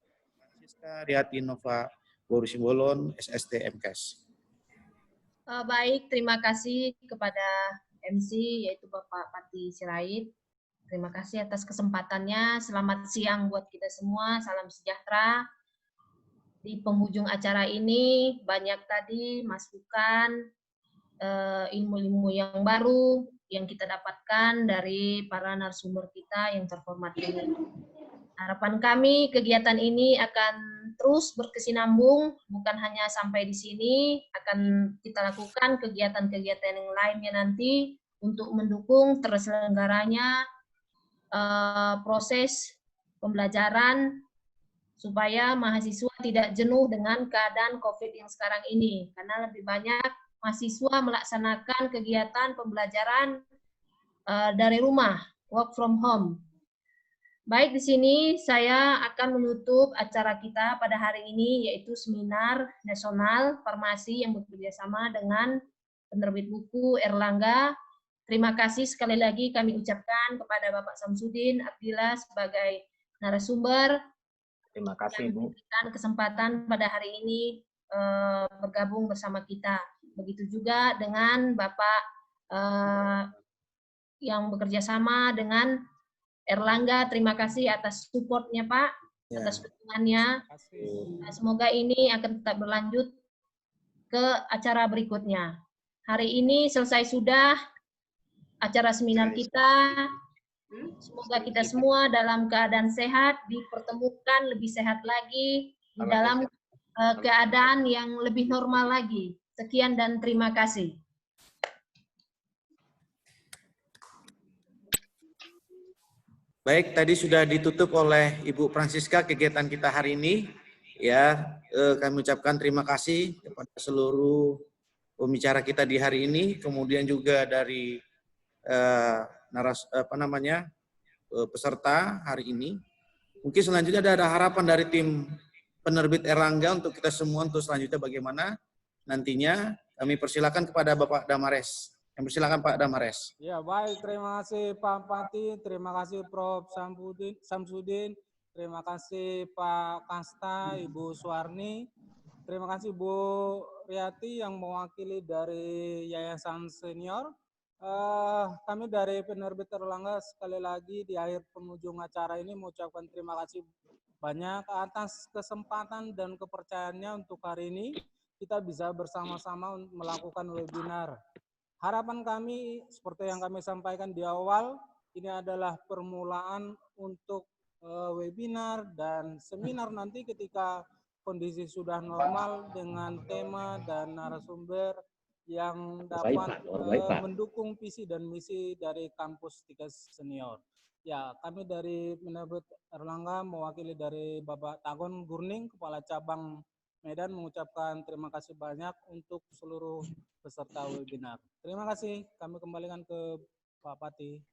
Francisca Riati Nova Simbolon, SST MKes. Baik, terima kasih kepada MC yaitu Bapak Pati Sirait. Terima kasih atas kesempatannya. Selamat siang buat kita semua. Salam sejahtera. Di penghujung acara ini banyak tadi masukan ilmu-ilmu yang baru yang kita dapatkan dari para narasumber kita yang terhormat ini. Harapan kami kegiatan ini akan terus berkesinambung, bukan hanya sampai di sini, akan kita lakukan kegiatan-kegiatan yang lainnya nanti untuk mendukung terselenggaranya proses pembelajaran supaya mahasiswa tidak jenuh dengan keadaan COVID yang sekarang ini, karena lebih banyak mahasiswa melaksanakan kegiatan pembelajaran dari rumah, work from home. Baik, di sini saya akan menutup acara kita pada hari ini, yaitu seminar nasional farmasi yang bekerjasama dengan penerbit buku Erlangga. Terima kasih sekali lagi kami ucapkan kepada Bapak Samsudin Abdillah sebagai narasumber. Terima kasih, Bu. Memberikan kesempatan pada hari ini bergabung bersama kita. Begitu juga dengan Bapak yang bekerja sama dengan Erlangga. Terima kasih atas support-nya, Pak, atas dukungannya. Semoga ini akan tetap berlanjut ke acara berikutnya. Hari ini selesai sudah acara seminar kita. Semoga kita semua dalam keadaan sehat, dipertemukan lebih sehat lagi, di dalam keadaan yang lebih normal lagi. Sekian dan terima kasih. Baik, tadi sudah ditutup oleh Ibu Francisca kegiatan kita hari ini. Ya, kami ucapkan terima kasih kepada seluruh pembicara kita di hari ini, kemudian juga dari peserta hari ini. Mungkin selanjutnya ada harapan dari tim penerbit Erlangga untuk kita semua untuk selanjutnya bagaimana nantinya. Kami persilakan kepada Bapak Damares. Yang persilakan Pak Damares. Ya, baik, terima kasih Pak Pati, terima kasih Prof. Samsudin, terima kasih Pak Kasta, Ibu Suharni, terima kasih Bu Riati yang mewakili dari Yayasan Senior. Kami dari penerbit Erlangga sekali lagi di akhir penghujung acara ini mengucapkan terima kasih banyak atas kesempatan dan kepercayaannya untuk hari ini kita bisa bersama-sama melakukan webinar. Harapan kami seperti yang kami sampaikan di awal, ini adalah permulaan untuk webinar dan seminar nanti ketika kondisi sudah normal dengan tema dan narasumber yang dapat mendukung visi dan misi dari kampus 3 senior. Ya, kami dari penerbit Erlangga mewakili dari Bapak Tagon Gurning, Kepala Cabang Medan, mengucapkan terima kasih banyak untuk seluruh peserta webinar. Terima kasih, kami kembalikan ke Pak Pati.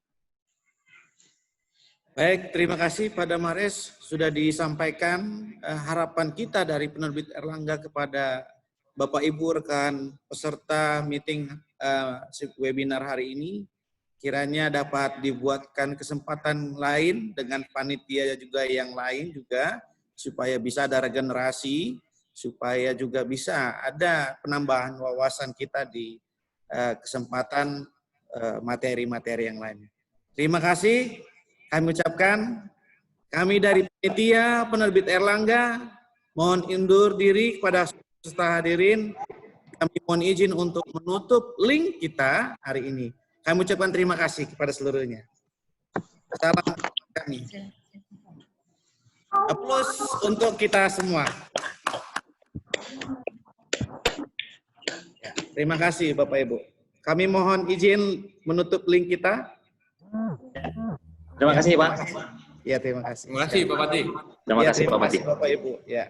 Baik, terima kasih Pak Damares. Sudah disampaikan harapan kita dari penerbit Erlangga kepada Bapak Ibu rekan peserta meeting webinar hari ini. Kiranya dapat dibuatkan kesempatan lain dengan panitia juga yang lain juga, supaya bisa ada regenerasi, supaya juga bisa ada penambahan wawasan kita di kesempatan materi-materi yang lain. Terima kasih. Kami ucapkan, kami dari panitia penerbit Erlangga mohon undur diri kepada peserta hadirin. Kami mohon izin untuk menutup link kita hari ini. Kami ucapkan terima kasih kepada seluruhnya. Salam kami. Aplaus untuk kita semua. Terima kasih Bapak Ibu. Kami mohon izin menutup link kita. Terima kasih Pak. Ya, terima kasih. Terima kasih Pak Pati. Terima kasih Pak Pati. Bapak Ibu. Ya.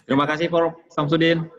Terima kasih Prof. Samsudin.